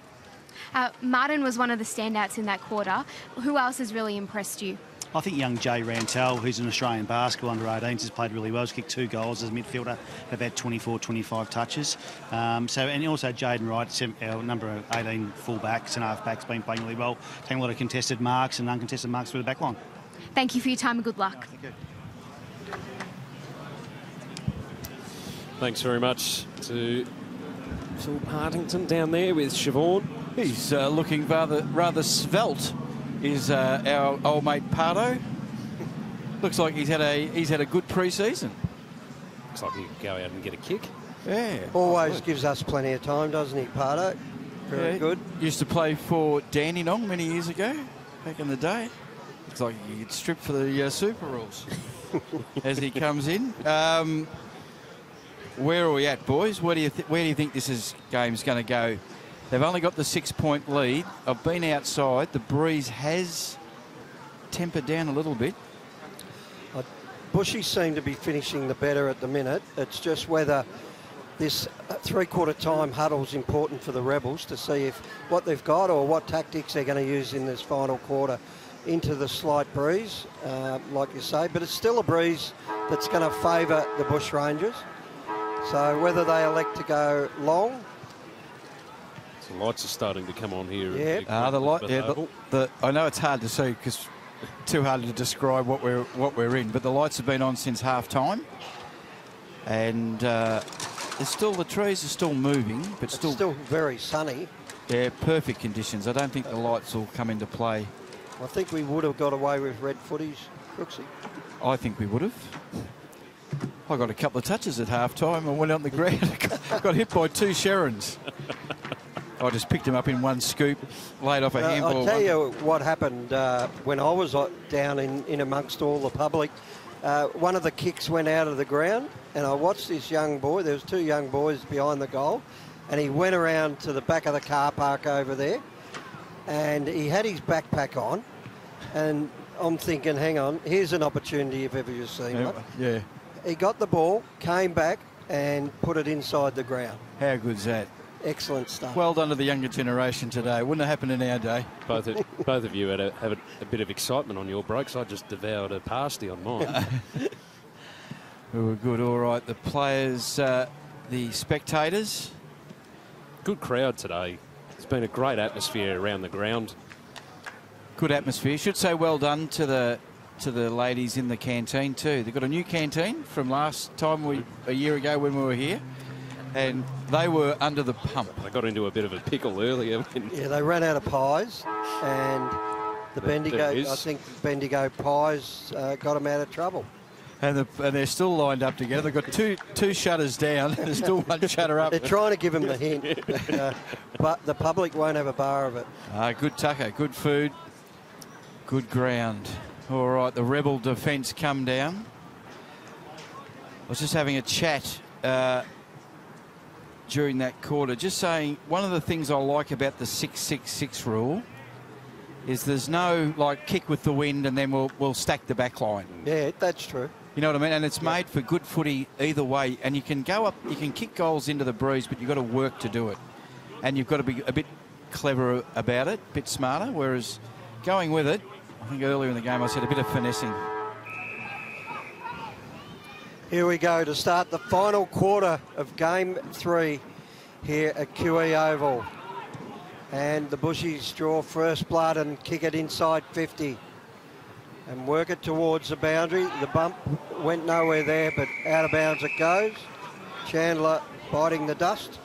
Martin was one of the standouts in that quarter. Who else has really impressed you? I think young Jay Rantel, who's an Australian basketball under-18s, has played really well. He's kicked 2 goals as a midfielder, about 24, 25 touches. And also Jaden Wright, our number 18 fullback, and half-back's been playing really well, taking a lot of contested marks and uncontested marks through the back line. Thank you for your time and good luck. Thank you. Thanks very much to Phil Partington down there with Siobhan. He's looking rather svelte. Is our old mate Pardo. Looks like he's had a good pre-season. Looks like he can go out and get a kick. Yeah. Always gives us plenty of time, doesn't he, Pardo? Very good. Used to play for Dandenong many years ago, back in the day. Looks like he gets stripped for the Super Rules as he comes in. Where are we at, boys? Where do you think this game's going to go? They've only got the 6-point lead. I've been outside. The breeze has tempered down a little bit. Bushy seem to be finishing the better at the minute. It's just whether this 3/4 time huddle's important for the Rebels to see if what they've got or what tactics they're going to use in this final quarter into the slight breeze, like you say. But it's still a breeze that's going to favour the Bushrangers. So whether they elect to go long. The lights are starting to come on here. Yeah. The light. Yeah. I know it's hard to see because too hard to describe what we're in. But the lights have been on since half time, and the trees are still moving, but it's still very sunny. Yeah, perfect conditions. I don't think the lights will come into play. I think we would have got away with red footies, Crooksy. I think we would have. I got a couple of touches at half time and went on the ground. Got hit by 2 Sharons. I just picked him up in one scoop, laid off a handball. I'll tell you what happened when I was down in amongst all the public. One of the kicks went out of the ground, and I watched this young boy. There was 2 young boys behind the goal, and he went around to the back of the car park over there, and he had his backpack on, and I'm thinking, hang on, here's an opportunity if ever you've seen one. Yeah. He got the ball, came back, and put it inside the ground. How good's that? Excellent stuff. Well done to the younger generation today. Wouldn't have happened in our day. Both of you had a bit of excitement on your breaks. I just devoured a pasty on mine. We were good. All right. The players, the spectators. Good crowd today. It's been a great atmosphere around the ground. Good atmosphere. Should say well done to the ladies in the canteen too. They've got a new canteen from last time a year ago when we were here. And they were under the pump. They got into a bit of a pickle earlier. Yeah, they ran out of pies, and the Bendigo, I think Bendigo pies got them out of trouble. And they're still lined up together. They've got two shutters down. There's still one shutter up. They're trying to give them the hint, but the public won't have a bar of it. Good tucker, good food, good ground. All right, the Rebel defence come down. I was just having a chat during that quarter, just saying one of the things I like about the 6-6-6 rule is there's no kick with the wind and then we'll stack the back line. Yeah, that's true. You know what I mean? And it's made for good footy either way. And you can go up, you can kick goals into the breeze, but you've got to work to do it. And you've got to be a bit clever about it, a bit smarter. Whereas going with it, I think earlier in the game I said a bit of finessing. Here we go to start the final quarter of Game 3 here at QE Oval. And the Bushies draw first blood and kick it inside 50. And work it towards the boundary. The bump went nowhere there, but out of bounds it goes. Chandler biting the dust.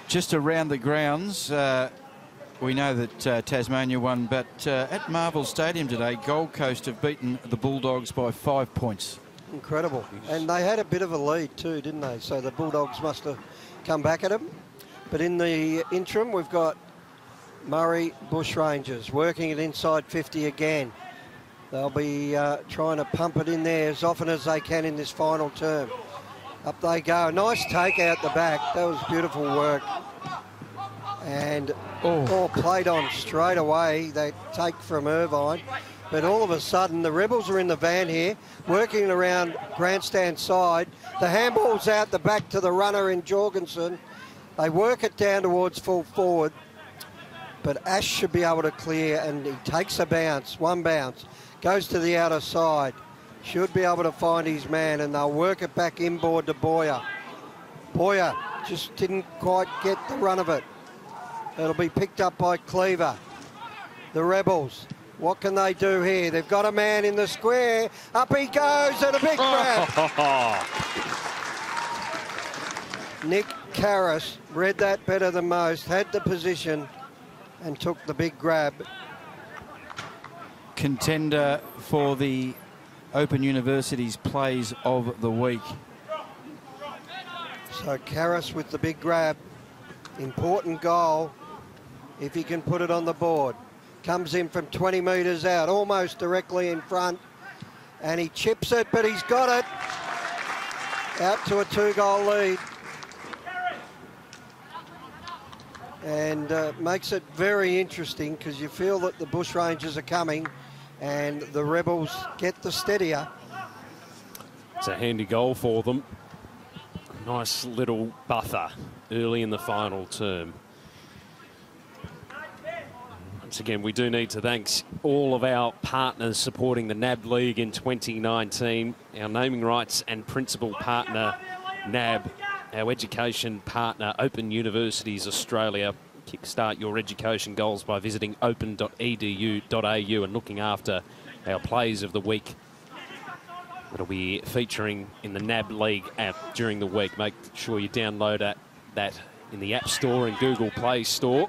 Just around the grounds, we know that Tasmania won, but at Marvel Stadium today, Gold Coast have beaten the Bulldogs by 5 points. Incredible. And they had a bit of a lead too, didn't they? So the Bulldogs must have come back at them. But in the interim, we've got Murray Bushrangers working it inside 50 again. They'll be trying to pump it in there as often as they can in this final term. Up they go. Nice take out the back. That was beautiful work. And all played on straight away. They take from Irvine. But all of a sudden, the Rebels are in the van here, working around grandstand side. The handball's out the back to the runner in Jorgensen. They work it down towards full forward. But Ash should be able to clear, and he takes a bounce, one bounce. Goes to the outer side. Should be able to find his man, and they'll work it back inboard to Boyer. Boyer just didn't quite get the run of it. It'll be picked up by Cleaver. The Rebels, what can they do here? They've got a man in the square. Up he goes, and a big grab. Nick Karras read that better than most, had the position, and took the big grab. Contender for the Open University's Plays of the Week. So Karras with the big grab. Important goal if he can put it on the board. Comes in from 20 metres out, almost directly in front. And he chips it, but he's got it. Out to a 2-goal lead. And makes it very interesting because you feel that the Bushrangers are coming and the Rebels get the steadier. It's a handy goal for them. Nice little buffer early in the final term. Once again, we do need to thank all of our partners supporting the NAB League in 2019. Our naming rights and principal partner, NAB. Our education partner, Open Universities Australia. Kickstart your education goals by visiting open.edu.au and looking after our Plays of the Week. It'll be featuring in the NAB League app during the week. Make sure you download that in the App Store and Google Play Store.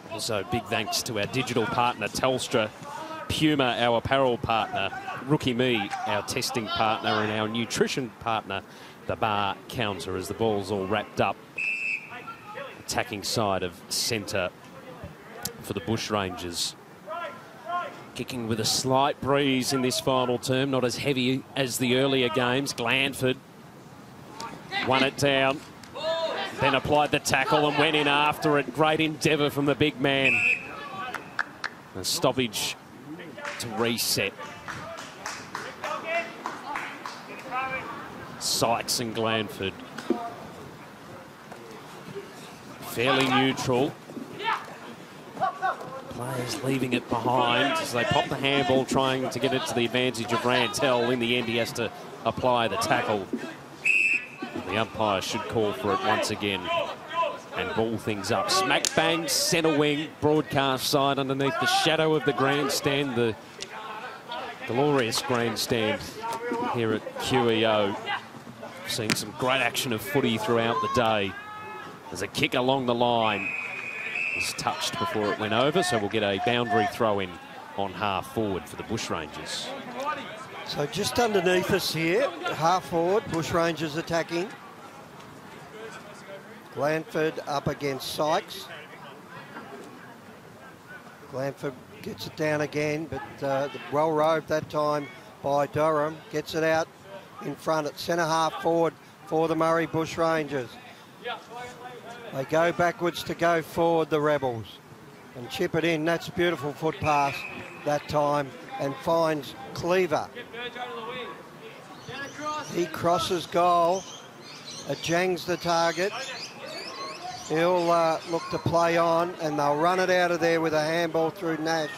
Also, big thanks to our digital partner, Telstra, Puma, our apparel partner, Rookie Me, our testing partner, and our nutrition partner, the Bar Counter, as the ball's all wrapped up. Attacking side of centre for the Bushrangers. Kicking with a slight breeze in this final term, not as heavy as the earlier games. Glanford won it down, then applied the tackle and went in after it. Great endeavour from the big man. A stoppage to reset. Sykes and Glanford. Fairly neutral. Players leaving it behind as they pop the handball, trying to get it to the advantage of Rantel. In the end, he has to apply the tackle. The umpire should call for it once again and ball things up. Smack bang, centre wing, broadcast side underneath the shadow of the grandstand, the glorious grandstand here at QEO. Seen some great action of footy throughout the day. There's a kick along the line. It was touched before it went over, so we'll get a boundary throw in on half forward for the Bushrangers. So just underneath us here, half forward, Bushrangers attacking. Glanford up against Sykes. Glanford gets it down again, but well roved that time by Durham. Gets it out in front at centre half forward for the Murray Bushrangers. They go backwards to go forward, the Rebels, and chip it in. That's a beautiful foot pass that time and finds Cleaver. He crosses goal. Ajang's the target. He'll look to play on, and they'll run it out of there with a handball through Nash.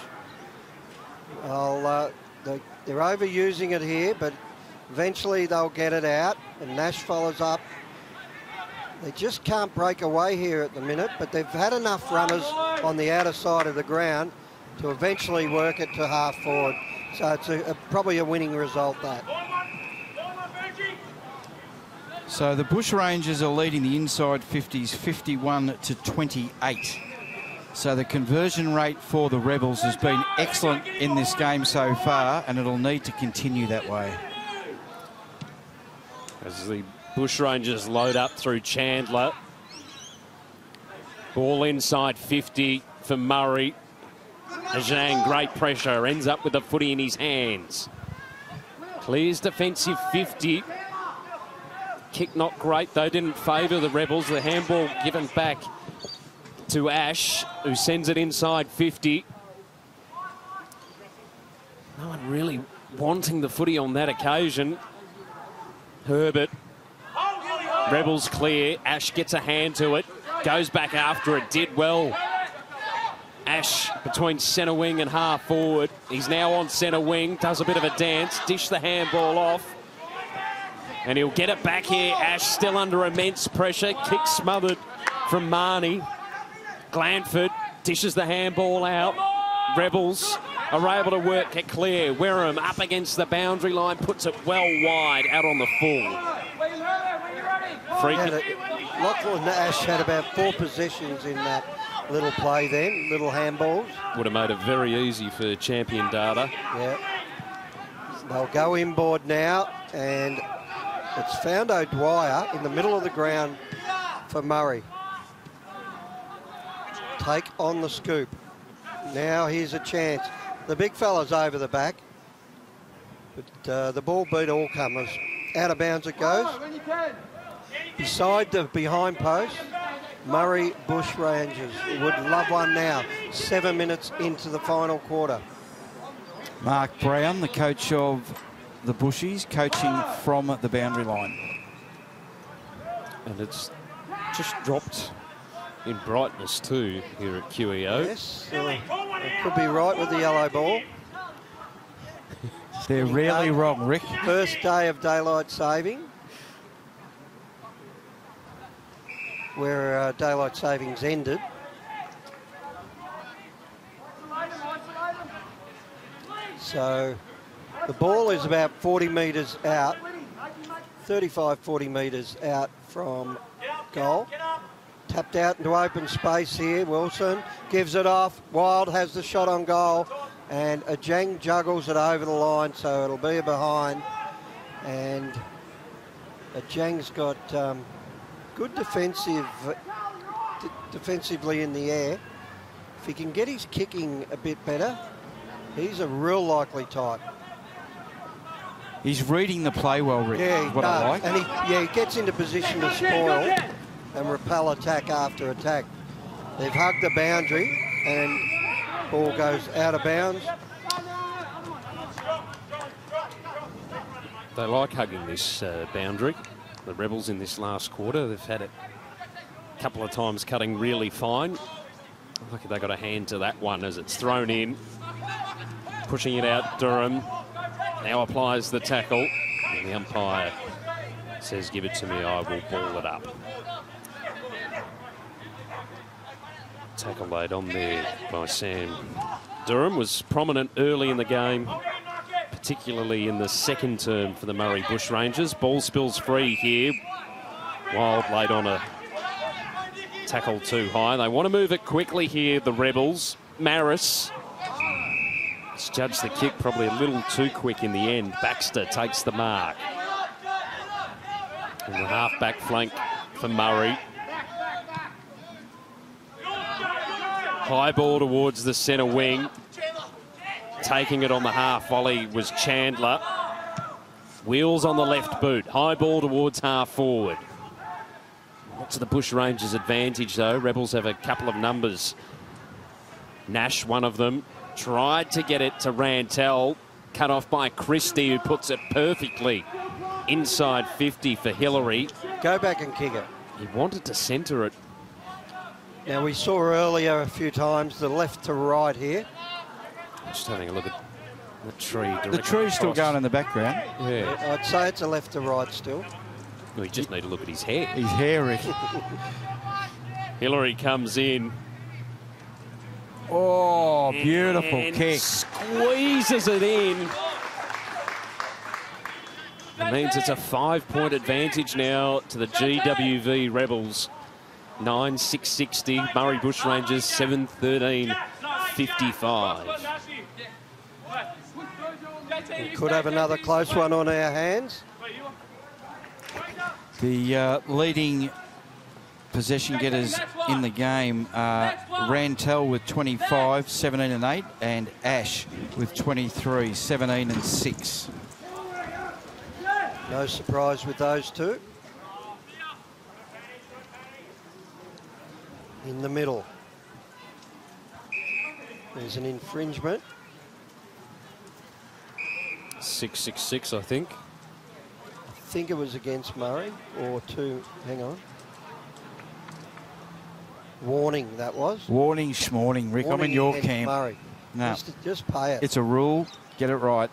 They're overusing it here, but eventually they'll get it out, and Nash follows up. They just can't break away here at the minute, but they've had enough runners on the outer side of the ground to eventually work it to half forward. So it's probably a winning result, that. So the Bushrangers are leading the inside 50s 51-28. So the conversion rate for the Rebels has been excellent in this game so far, and it'll need to continue that way. As the Bushrangers load up through Chandler. Ball inside 50 for Murray. Zhang, great pressure, ends up with the footy in his hands. Clears defensive 50. Kick not great though, didn't favour the Rebels. The handball given back to Ash, who sends it inside 50. No one really wanting the footy on that occasion. Herbert. Rebels clear. Ash gets a hand to it. Goes back after it. Did well. Ash between centre wing and half forward. He's now on centre wing. Does a bit of a dance. Dish the handball off. And he'll get it back here. Ash still under immense pressure. Kick smothered from Marnie. Glanford dishes the handball out. Rebels are able to work it clear. Wareham up against the boundary line. Puts it well wide out on the full. Free kick. Lachlan Ash had about 4 possessions in that little play then, little handballs. Would have made it very easy for champion data. Yeah. They'll go inboard now, and it's found O'Dwyer in the middle of the ground for Murray. Take on the scoop. Now here's a chance. The big fella's over the back, but the ball beat all comers. Out of bounds it goes. Beside the behind post, Murray Bushrangers would love one now. 7 minutes into the final quarter. Mark Brown, the coach of the Bushies, coaching from the boundary line. And it's just dropped in brightness too here at QEO. Yes, it could be right with the yellow ball. They're rarely wrong, Rick. First day of daylight saving, where daylight savings ended. So the ball is about 40 metres out, 35, 40 metres out from goal. Tapped out into open space here. Wilson gives it off. Wild has the shot on goal, and Ajang juggles it over the line, so it'll be a behind. And Ajang's got good defensively in the air. If he can get his kicking a bit better, he's a real likely type. He's reading the play well, Rick. Yeah, what I like. And he gets into position to spoil and repel attack after attack. They've hugged the boundary and ball goes out of bounds. They like hugging this boundary. The Rebels in this last quarter, they've had it a couple of times cutting really fine. Lucky they got a hand to that one as it's thrown in. Pushing it out, Durham now applies the tackle. And the umpire says, give it to me, I will ball it up. Tackle laid on there by Sam. Durham was prominent early in the game, particularly in the second term for the Murray Bushrangers. Ball spills free here. Wild laid on a tackle too high. They want to move it quickly here, the Rebels. Maris has judged the kick probably a little too quick in the end. Baxter takes the mark. And the half-back flank for Murray. High ball towards the centre wing. Taking it on the half volley was Chandler. Wheels on the left boot. High ball towards half forward. Not to the Bushrangers' advantage though. Rebels have a couple of numbers. Nash, one of them, tried to get it to Rantel. Cut off by Christie, who puts it perfectly inside 50 for Hillary. Go back and kick it. He wanted to centre it. Now we saw earlier a few times the left to right here. Just having a look at the tree. The tree's still going in the background. Yeah. I'd say it's a left to right still. We just need to look at his hair. His hair, Rick. Hillary comes in. Oh, beautiful and kick. Squeezes it in. It means it's a 5-point advantage now to the GWV Rebels. 9-6-60. Murray Bushrangers 7-13-55. We could have another close one on our hands. The leading possession getters in the game are Rantel with 25, 17-8, and Ash with 23, 17-6. No surprise with those two. In the middle. There's an infringement. 6-6-6, I think. I think it was against Murray, or two. Hang on. Warning, that was. Warning, schmorning, Rick. Warning I'm in your against camp. Murray. No. Just pay it. It's a rule. Get it right.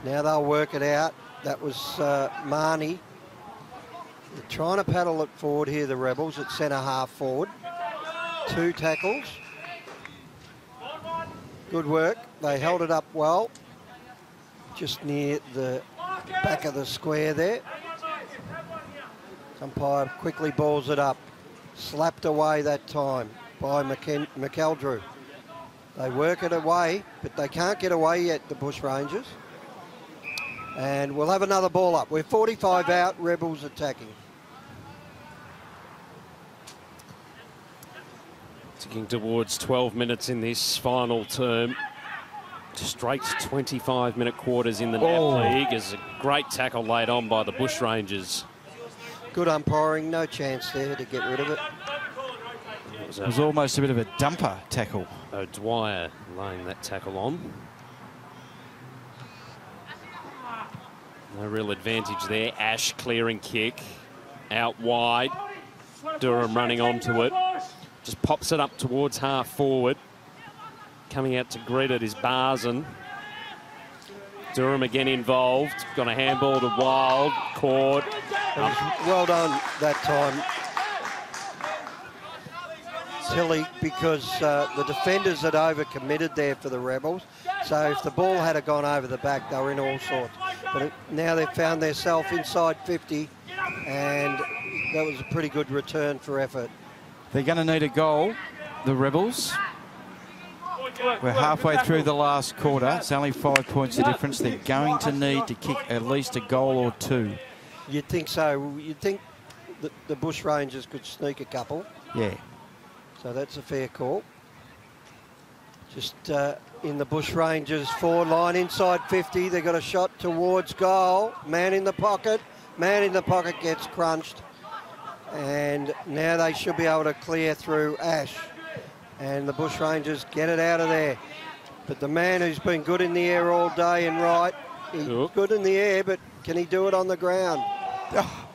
Now they'll work it out. That was Marnie. They're trying to paddle it forward here, the Rebels, at centre half forward. 2 tackles. Good work. They held it up well. Just near the back of the square there. Umpire quickly balls it up. Slapped away that time by McEldrew. They work it away, but they can't get away yet, the Bushrangers. And we'll have another ball up. We're 45 out, Rebels attacking. Ticking towards 12 minutes in this final term. Straight 25-minute quarters in the NAB League. Is a great tackle laid on by the Bushrangers. Good umpiring, no chance there to get rid of it. It was almost a bit of a dumper tackle. O'Dwyer laying that tackle on. No real advantage there. Ash clearing kick. Out wide. Durham running onto it. Just pops it up towards half forward. Coming out to greet it is Barzen. Durham again involved. Got a handball to Wild. Caught. Well done that time, Tilly, because the defenders had overcommitted there for the Rebels. So if the ball had gone over the back, they were in all sorts. But now they've found themselves inside 50, and that was a pretty good return for effort. They're going to need a goal, the Rebels. We're halfway through the last quarter. It's only 5 points of difference. They're going to need to kick at least a goal or 2. You'd think so. You'd think that the Bushrangers could sneak a couple. Yeah. So that's a fair call. Just in the Bushrangers forward line, inside 50. They got a shot towards goal. Man in the pocket. Man in the pocket gets crunched. And now they should be able to clear through Ash. And the Bushrangers get it out of there. But the man who's been good in the air all day and right, he's good in the air, but can he do it on the ground?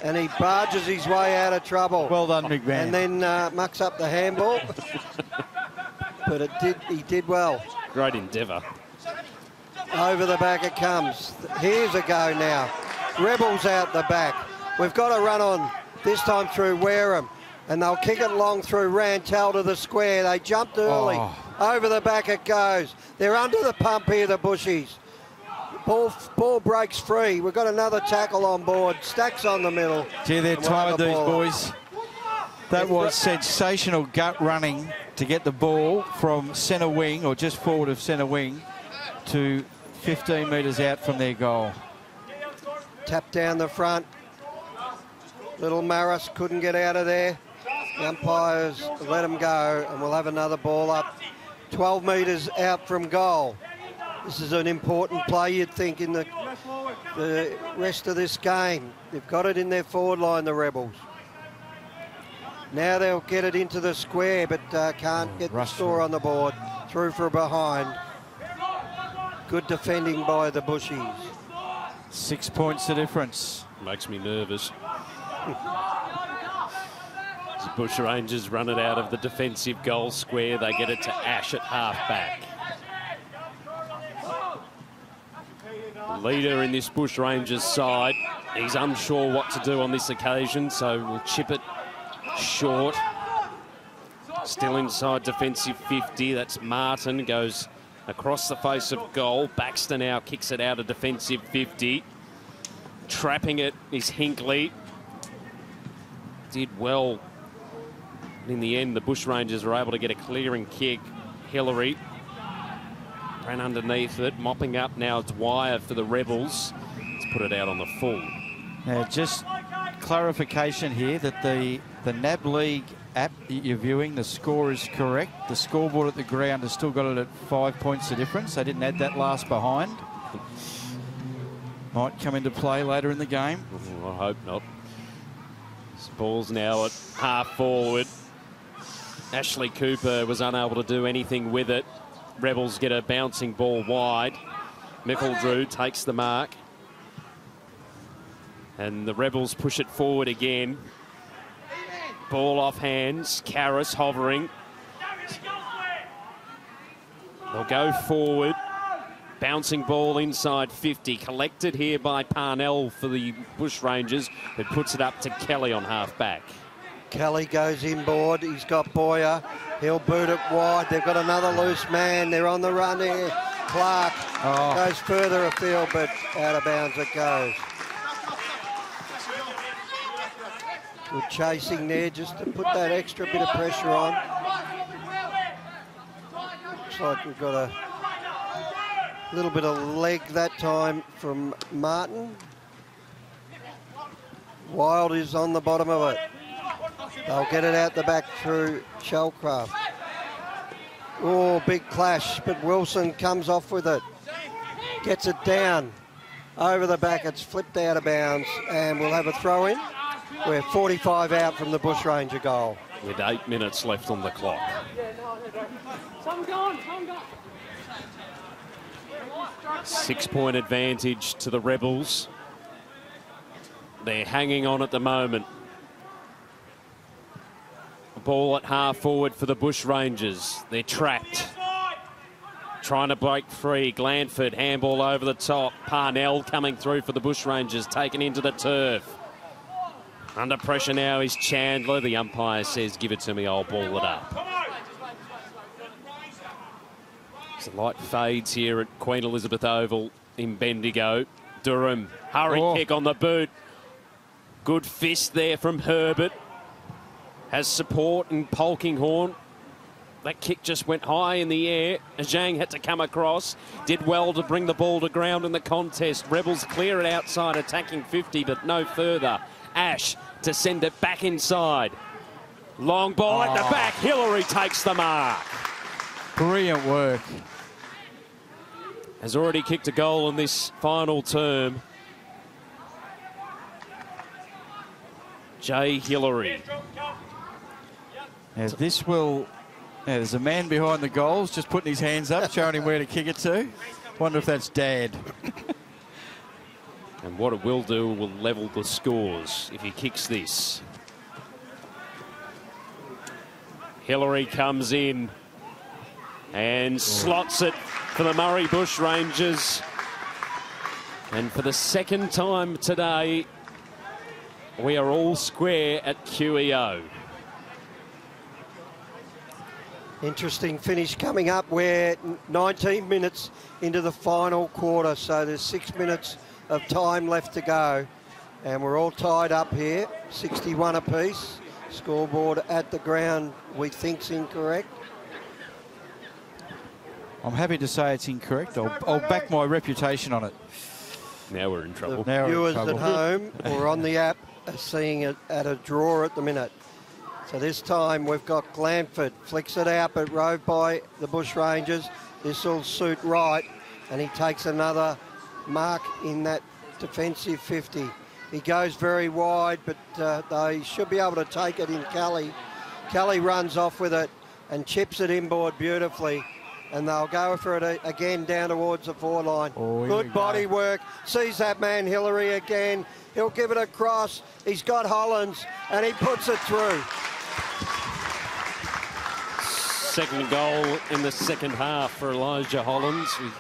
And he barges his way out of trouble. Well done, McMahon. And then mucks up the handball. But he did well. Great endeavour. Over the back it comes. Here's a go now. Rebels out the back. We've got to run on, this time through Wareham. And they'll kick it along through Rantel to the square. They jumped early. Over the back it goes. They're under the pump here, the Bushies. Ball breaks free. We've got another tackle on board. Stacks on the middle. Gee, they're tired, these boys. That was sensational gut running to get the ball from centre wing, or just forward of centre wing, to 15 metres out from their goal. Tap down the front. Little Maris couldn't get out of there. The umpires let him go, and we'll have another ball up 12 metres out from goal. This is an important play, you'd think, in the rest of this game. They've got it in their forward line, the Rebels. Now they'll get it into the square, but can't get the score on the board. Through for behind. Good defending by the Bushies. 6 points the difference. Makes me nervous. The Bushrangers run it out of the defensive goal square. They get it to Ash at half-back. Leader in this Bushrangers side. He's unsure what to do on this occasion, so we'll chip it short. Still inside defensive 50. That's Martin. Goes across the face of goal. Baxter now kicks it out of defensive 50. Trapping it is Hinkley. Did well. In the end, the Bushrangers were able to get a clearing kick. Hillary ran underneath it, mopping up now Dwyer for the Rebels. Let's put it out on the full. Now, just clarification here that the NAB League app that you're viewing, the score is correct. The scoreboard at the ground has still got it at 5 points of difference. They didn't add that last behind. Might come into play later in the game. I hope not. This ball's now at half forward. Ashley Cooper was unable to do anything with it. Rebels get a bouncing ball wide. Mickeldrew takes the mark. And the Rebels push it forward again. Ball off hands. Karras hovering. They'll go forward. Bouncing ball inside 50. Collected here by Parnell for the Bushrangers, who puts it up to Kelly on half-back. Kelly goes inboard. He's got Boyer. He'll boot it wide. They've got another loose man. They're on the run here. Clark goes further afield, but out of bounds it goes. Good chasing there just to put that extra bit of pressure on. Looks like we've got a little bit of leg that time from Martin. Wild is on the bottom of it. They'll get it out the back through Shellcraft. Oh, big clash, but Wilson comes off with it. Gets it down. Over the back, it's flipped out of bounds, and we'll have a throw-in. We're 45 out from the Bushranger goal. With 8 minutes left on the clock. Six-point advantage to the Rebels. They're hanging on at the moment. Ball at half forward for the Bushrangers. They're trapped. Trying to break free. Glanford, handball over the top. Parnell coming through for the Bushrangers, taken into the turf. Under pressure now is Chandler. The umpire says, give it to me, I'll ball it up. Some light fades here at Queen Elizabeth Oval in Bendigo. Durham, hurry kick on the boot. Good fist there from Herbert. Has support in Polkinghorne. That kick just went high in the air. Zhang had to come across. Did well to bring the ball to ground in the contest. Rebels clear it outside, attacking 50, but no further. Ash to send it back inside. Long ball at the back. Hillary takes the mark. Brilliant work. Has already kicked a goal in this final term. Jay Hillary. Now this will... Now there's a man behind the goals just putting his hands up, showing him where to kick it to. Wonder if that's Dad. And what it will do will level the scores if he kicks this. Hillary comes in and slots it for the Murray Bushrangers. And for the second time today, we are all square at QEO. Interesting finish coming up. We're 19 minutes into the final quarter, so there's 6 minutes of time left to go. And we're all tied up here, 61 apiece. Scoreboard at the ground we think's incorrect. I'm happy to say it's incorrect. I'll back my reputation on it. Now we're in trouble. The viewers at home or on the app are seeing it at a draw at the minute. So this time we've got Glanford, flicks it out but rode by the Bushrangers. This will suit right, and he takes another mark in that defensive 50. He goes very wide, but they should be able to take it in Kelly. Kelly runs off with it and chips it inboard beautifully, and they'll go for it again down towards the four-line. Good body work. Sees that man Hillary again. He'll give it across. He's got Hollins, and he puts it through. Second goal in the second half for Elijah Hollins. We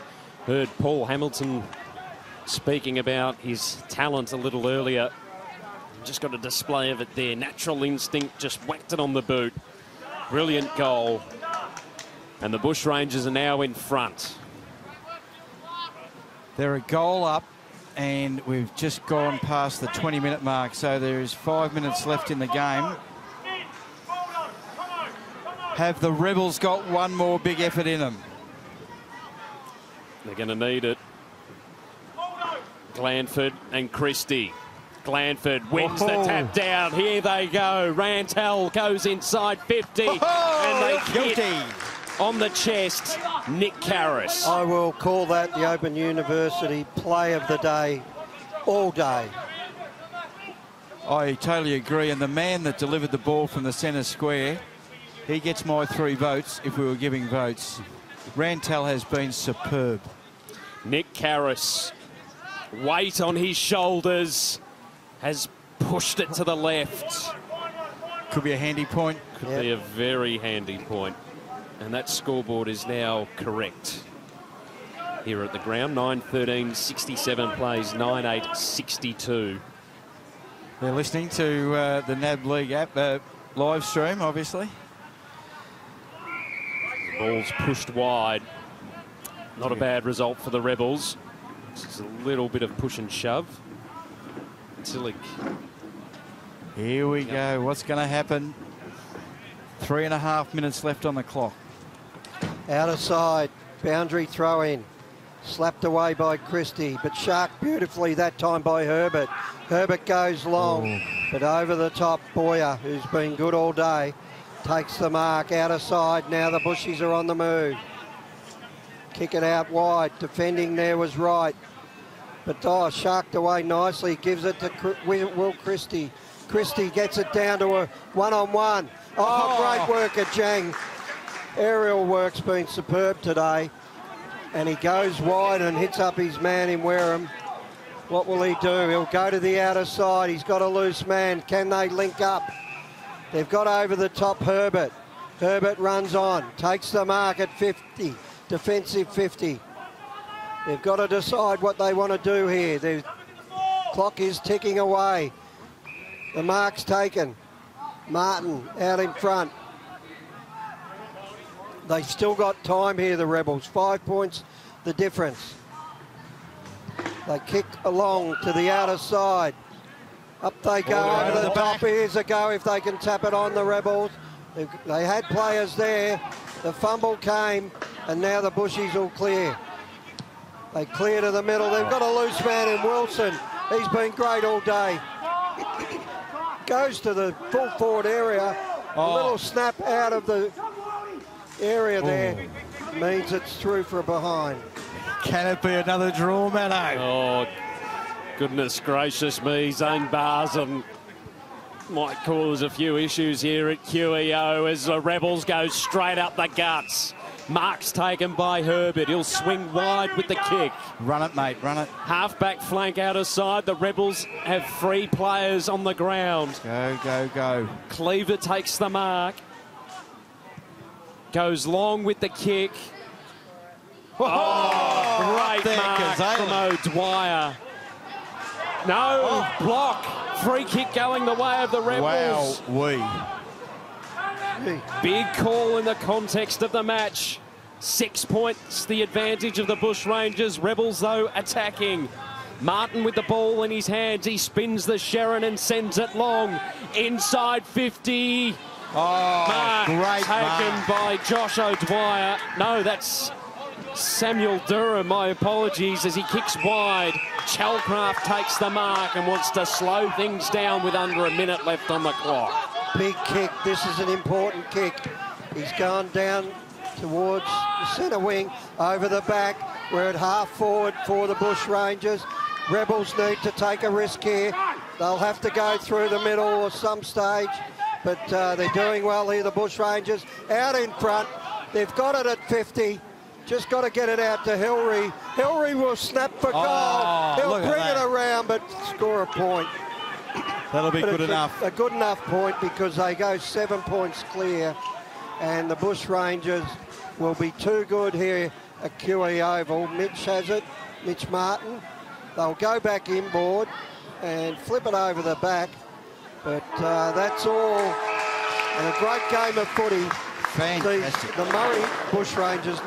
heard Paul Hamilton speaking about his talent a little earlier. Just got a display of it there. Natural instinct, just whacked it on the boot. Brilliant goal. And the Bushrangers are now in front. They're a goal up, and we've just gone past the 20-minute mark, so there is 5 minutes left in the game. Have the Rebels got one more big effort in them? They're going to need it. Glanford and Christie. Glanford wins the tap down. Here they go. Rantel goes inside 50. And they hit on the chest Nick Karras. I will call that the Open University play of the day, all day. I totally agree. And the man that delivered the ball from the centre square, he gets my 3 votes if we were giving votes. Rantel has been superb. Nick Karras, weight on his shoulders, has pushed it to the left. Could be a handy point. Could be a very handy point. And that scoreboard is now correct. Here at the ground, 9:13:67 plays 9:8:62. They're listening to the NAB League app live stream, obviously. Ball's pushed wide. Not a bad result for the Rebels. This is a little bit of push and shove. Tillich. Here we go. What's going to happen? 3.5 minutes left on the clock. Out of side, boundary throw in. Slapped away by Christie, but sharked beautifully that time by Herbert. Herbert goes long, but over the top, Boyer, who's been good all day, takes the mark. Out of side, now the Bushies are on the move. Kick it out wide, defending there was right. But sharked away nicely, gives it to Will Christie. Christie gets it down to a one-on-one. Great work at Jang. Aerial work's been superb today. And he goes wide and hits up his man in Wareham. What will he do? He'll go to the outer side. He's got a loose man. Can they link up? They've got over the top Herbert. Herbert runs on, takes the mark at 50, defensive 50. They've got to decide what they want to do here. The clock is ticking away. The mark's taken. Martin out in front. They've still got time here, the Rebels. 5 points, the difference. They kick along to the outer side. Up they go over the top. Here's a go if they can tap it on, the Rebels. They had players there. The fumble came, and now the Bushies will clear. They clear to the middle. They've got a loose man in Wilson. He's been great all day. Goes to the full forward area. A little snap out of the area there means it's through for a behind. Can it be another draw, Matto? Oh, goodness gracious me. Zane Barson might cause a few issues here at QEO as the Rebels go straight up the guts. Mark's taken by Herbert. He'll swing wide with the kick. Run it, mate, run it. Half-back flank out of side. The Rebels have 3 players on the ground. Go, go, go. Cleaver takes the mark. Goes long with the kick. Great mark from O'Dwyer. No, block. Free kick going the way of the Rebels. Wow, Big call in the context of the match. 6 points, the advantage of the Bushrangers. Rebels, though, attacking. Martin with the ball in his hands. He spins the Sharon and sends it long. Inside 50. Mark great taken mark by Josh O'Dwyer. No, that's Samuel Durham. My apologies as he kicks wide. Chalcraft takes the mark and wants to slow things down with under a minute left on the clock. Big kick. This is an important kick. He's gone down towards the centre wing, over the back. We're at half forward for the Bushrangers. Rebels need to take a risk here. They'll have to go through the middle or some stage, but they're doing well here, the Bushrangers. Out in front. They've got it at 50. Just got to get it out to Hilary. Hilary will snap for goal. He'll bring it around, but score a point. That'll be good enough. A good enough point because they go 7 points clear, and the Bushrangers will be too good here at QE Oval. Mitch has it, Mitch Martin. They'll go back inboard and flip it over the back, but that's all. And a great game of footy. Fantastic. The Murray Bushrangers,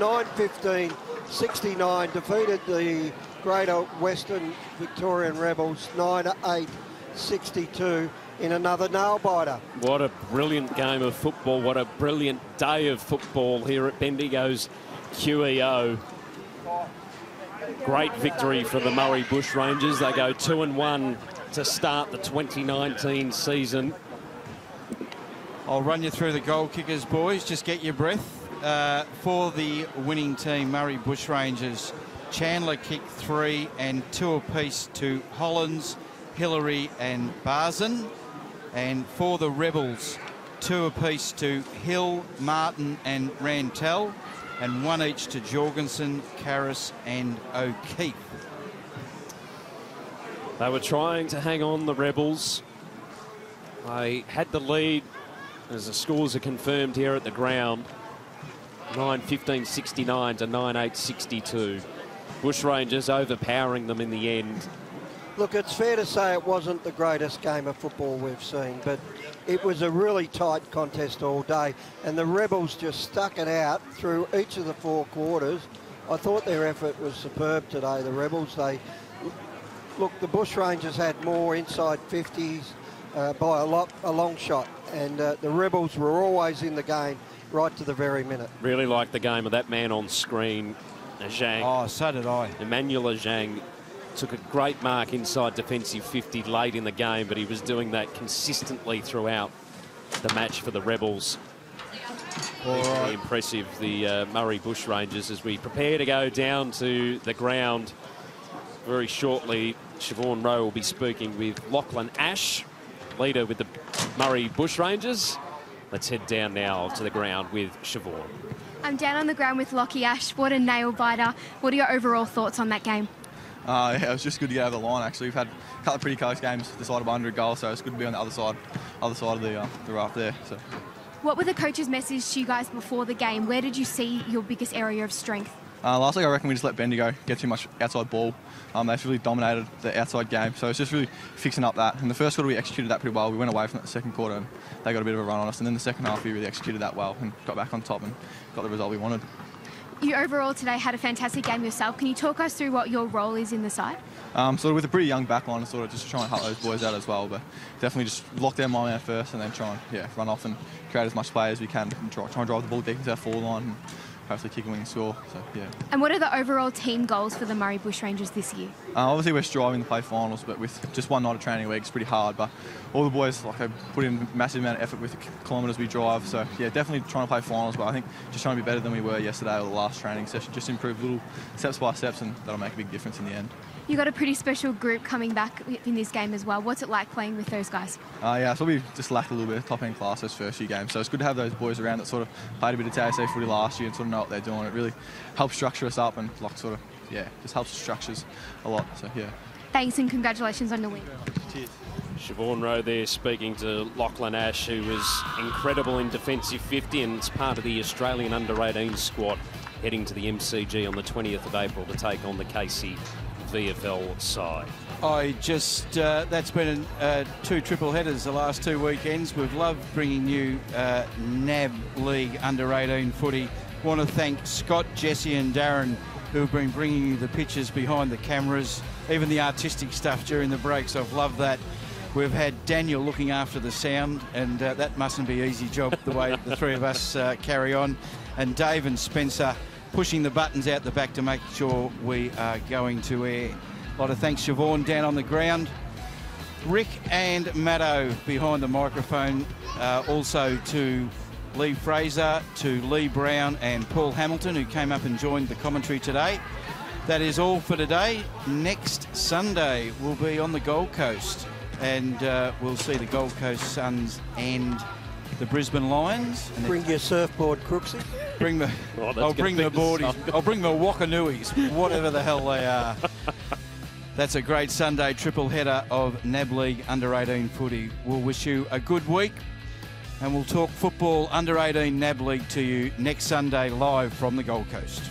9-15-69, defeated the Greater Western Victorian Rebels 9-8-62 in another nail-biter. What a brilliant game of football. What a brilliant day of football here at Bendigo's QEO. Great victory for the Murray Bushrangers. They go 2-1 to start the 2019 season. I'll run you through the goal kickers, boys. Just get your breath. For the winning team, Murray Bushrangers, Chandler kicked 3 and 2 apiece to Hollins, Hillary and Barzan. And for the Rebels, 2 apiece to Hill, Martin and Rantel, and 1 each to Jorgensen, Karras and O'Keefe. They were trying to hang on, the Rebels. They had the lead, as the scores are confirmed here at the ground, 9-15-69 to 9-8-62. Bushrangers overpowering them in the end. Look, it's fair to say it wasn't the greatest game of football we've seen, but it was a really tight contest all day, and the Rebels just stuck it out through each of the 4 quarters. I thought their effort was superb today, the Rebels. Look, the Bushrangers had more inside 50s by a long shot, and the Rebels were always in the game right to the very minute. Really liked the game of that man on screen, Zhang. Oh, so did I. Emmanuel Zhang took a great mark inside defensive 50 late in the game, but he was doing that consistently throughout the match for the Rebels. Very impressive, the Murray Bushrangers, as we prepare to go down to the ground. Very shortly, Siobhan Rowe will be speaking with Lachlan Ash, leader with the Murray Bushrangers. Let's head down now to the ground with Siobhan. I'm down on the ground with Lockie Ash. What a nail-biter. What are your overall thoughts on that game? Yeah, it was just good to get over the line, actually. We've had a couple of pretty close games decided by 100 goals, so it's good to be on the other side of the raft there. So. What were the coach's message to you guys before the game? Where did you see your biggest area of strength? Last week, I reckon we just let Bendigo get too much outside ball. They've really dominated the outside game, so it's just really fixing up that. In the first quarter, we executed that pretty well. We went away from that second quarter, and they got a bit of a run on us. And then the second half, we really executed that well and got back on top and got the result we wanted. You overall today had a fantastic game yourself. Can you talk us through what your role is in the side? Sort of with a pretty young backline, sort of just try and help those boys out as well. But definitely just lock their mind out first and then try and run off and create as much play as we can and try and drive the ball deep into our forward line and hopefully kick a winning score. So, yeah. And what are the overall team goals for the Murray Bushrangers this year? Obviously, we're striving to play finals, but with just one night of training a week, it's pretty hard. But all the boys have put in a massive amount of effort with the kilometres we drive. So, yeah, definitely trying to play finals, but I think just trying to be better than we were yesterday or the last training session. Just improve little steps by steps, and that'll make a big difference in the end. You got a pretty special group coming back in this game as well. What's it like playing with those guys? So we just lacked a little bit of top-end class those first few games. So it's good to have those boys around that sort of played a bit of TAC footy last year and sort of know what they're doing. It really helps structure us up and just helps structures a lot. So, yeah. Thanks and congratulations on the win. Cheers. Siobhan Rowe there speaking to Lachlan Ash, who was incredible in defensive 50 and is part of the Australian under-18 squad heading to the MCG on the 20th of April to take on the KC VFL side. That's been 2 triple headers the last 2 weekends. We've loved bringing you NAB League under-18 footy. Want to thank Scott, Jesse and Darren, who have been bringing you the pictures behind the cameras, even the artistic stuff during the breaks. I've loved that. We've had Daniel looking after the sound, and that mustn't be an easy job the way the 3 of us carry on. And Dave and Spencer pushing the buttons out the back to make sure we are going to air. A lot of thanks, Siobhan, down on the ground. Rick and Maddo behind the microphone. Also to Lee Fraser, to Lee Brown and Paul Hamilton, who came up and joined the commentary today. That is all for today. Next Sunday we'll be on the Gold Coast, and we'll see the Gold Coast Suns and the Brisbane Lions. And bring your surfboard, Crooksy. I'll bring the boardies. I'll bring the Wakanuis, whatever the hell they are. That's a great Sunday triple header of NAB League under-18 footy. We'll wish you a good week, and we'll talk football under-18 NAB League to you next Sunday live from the Gold Coast.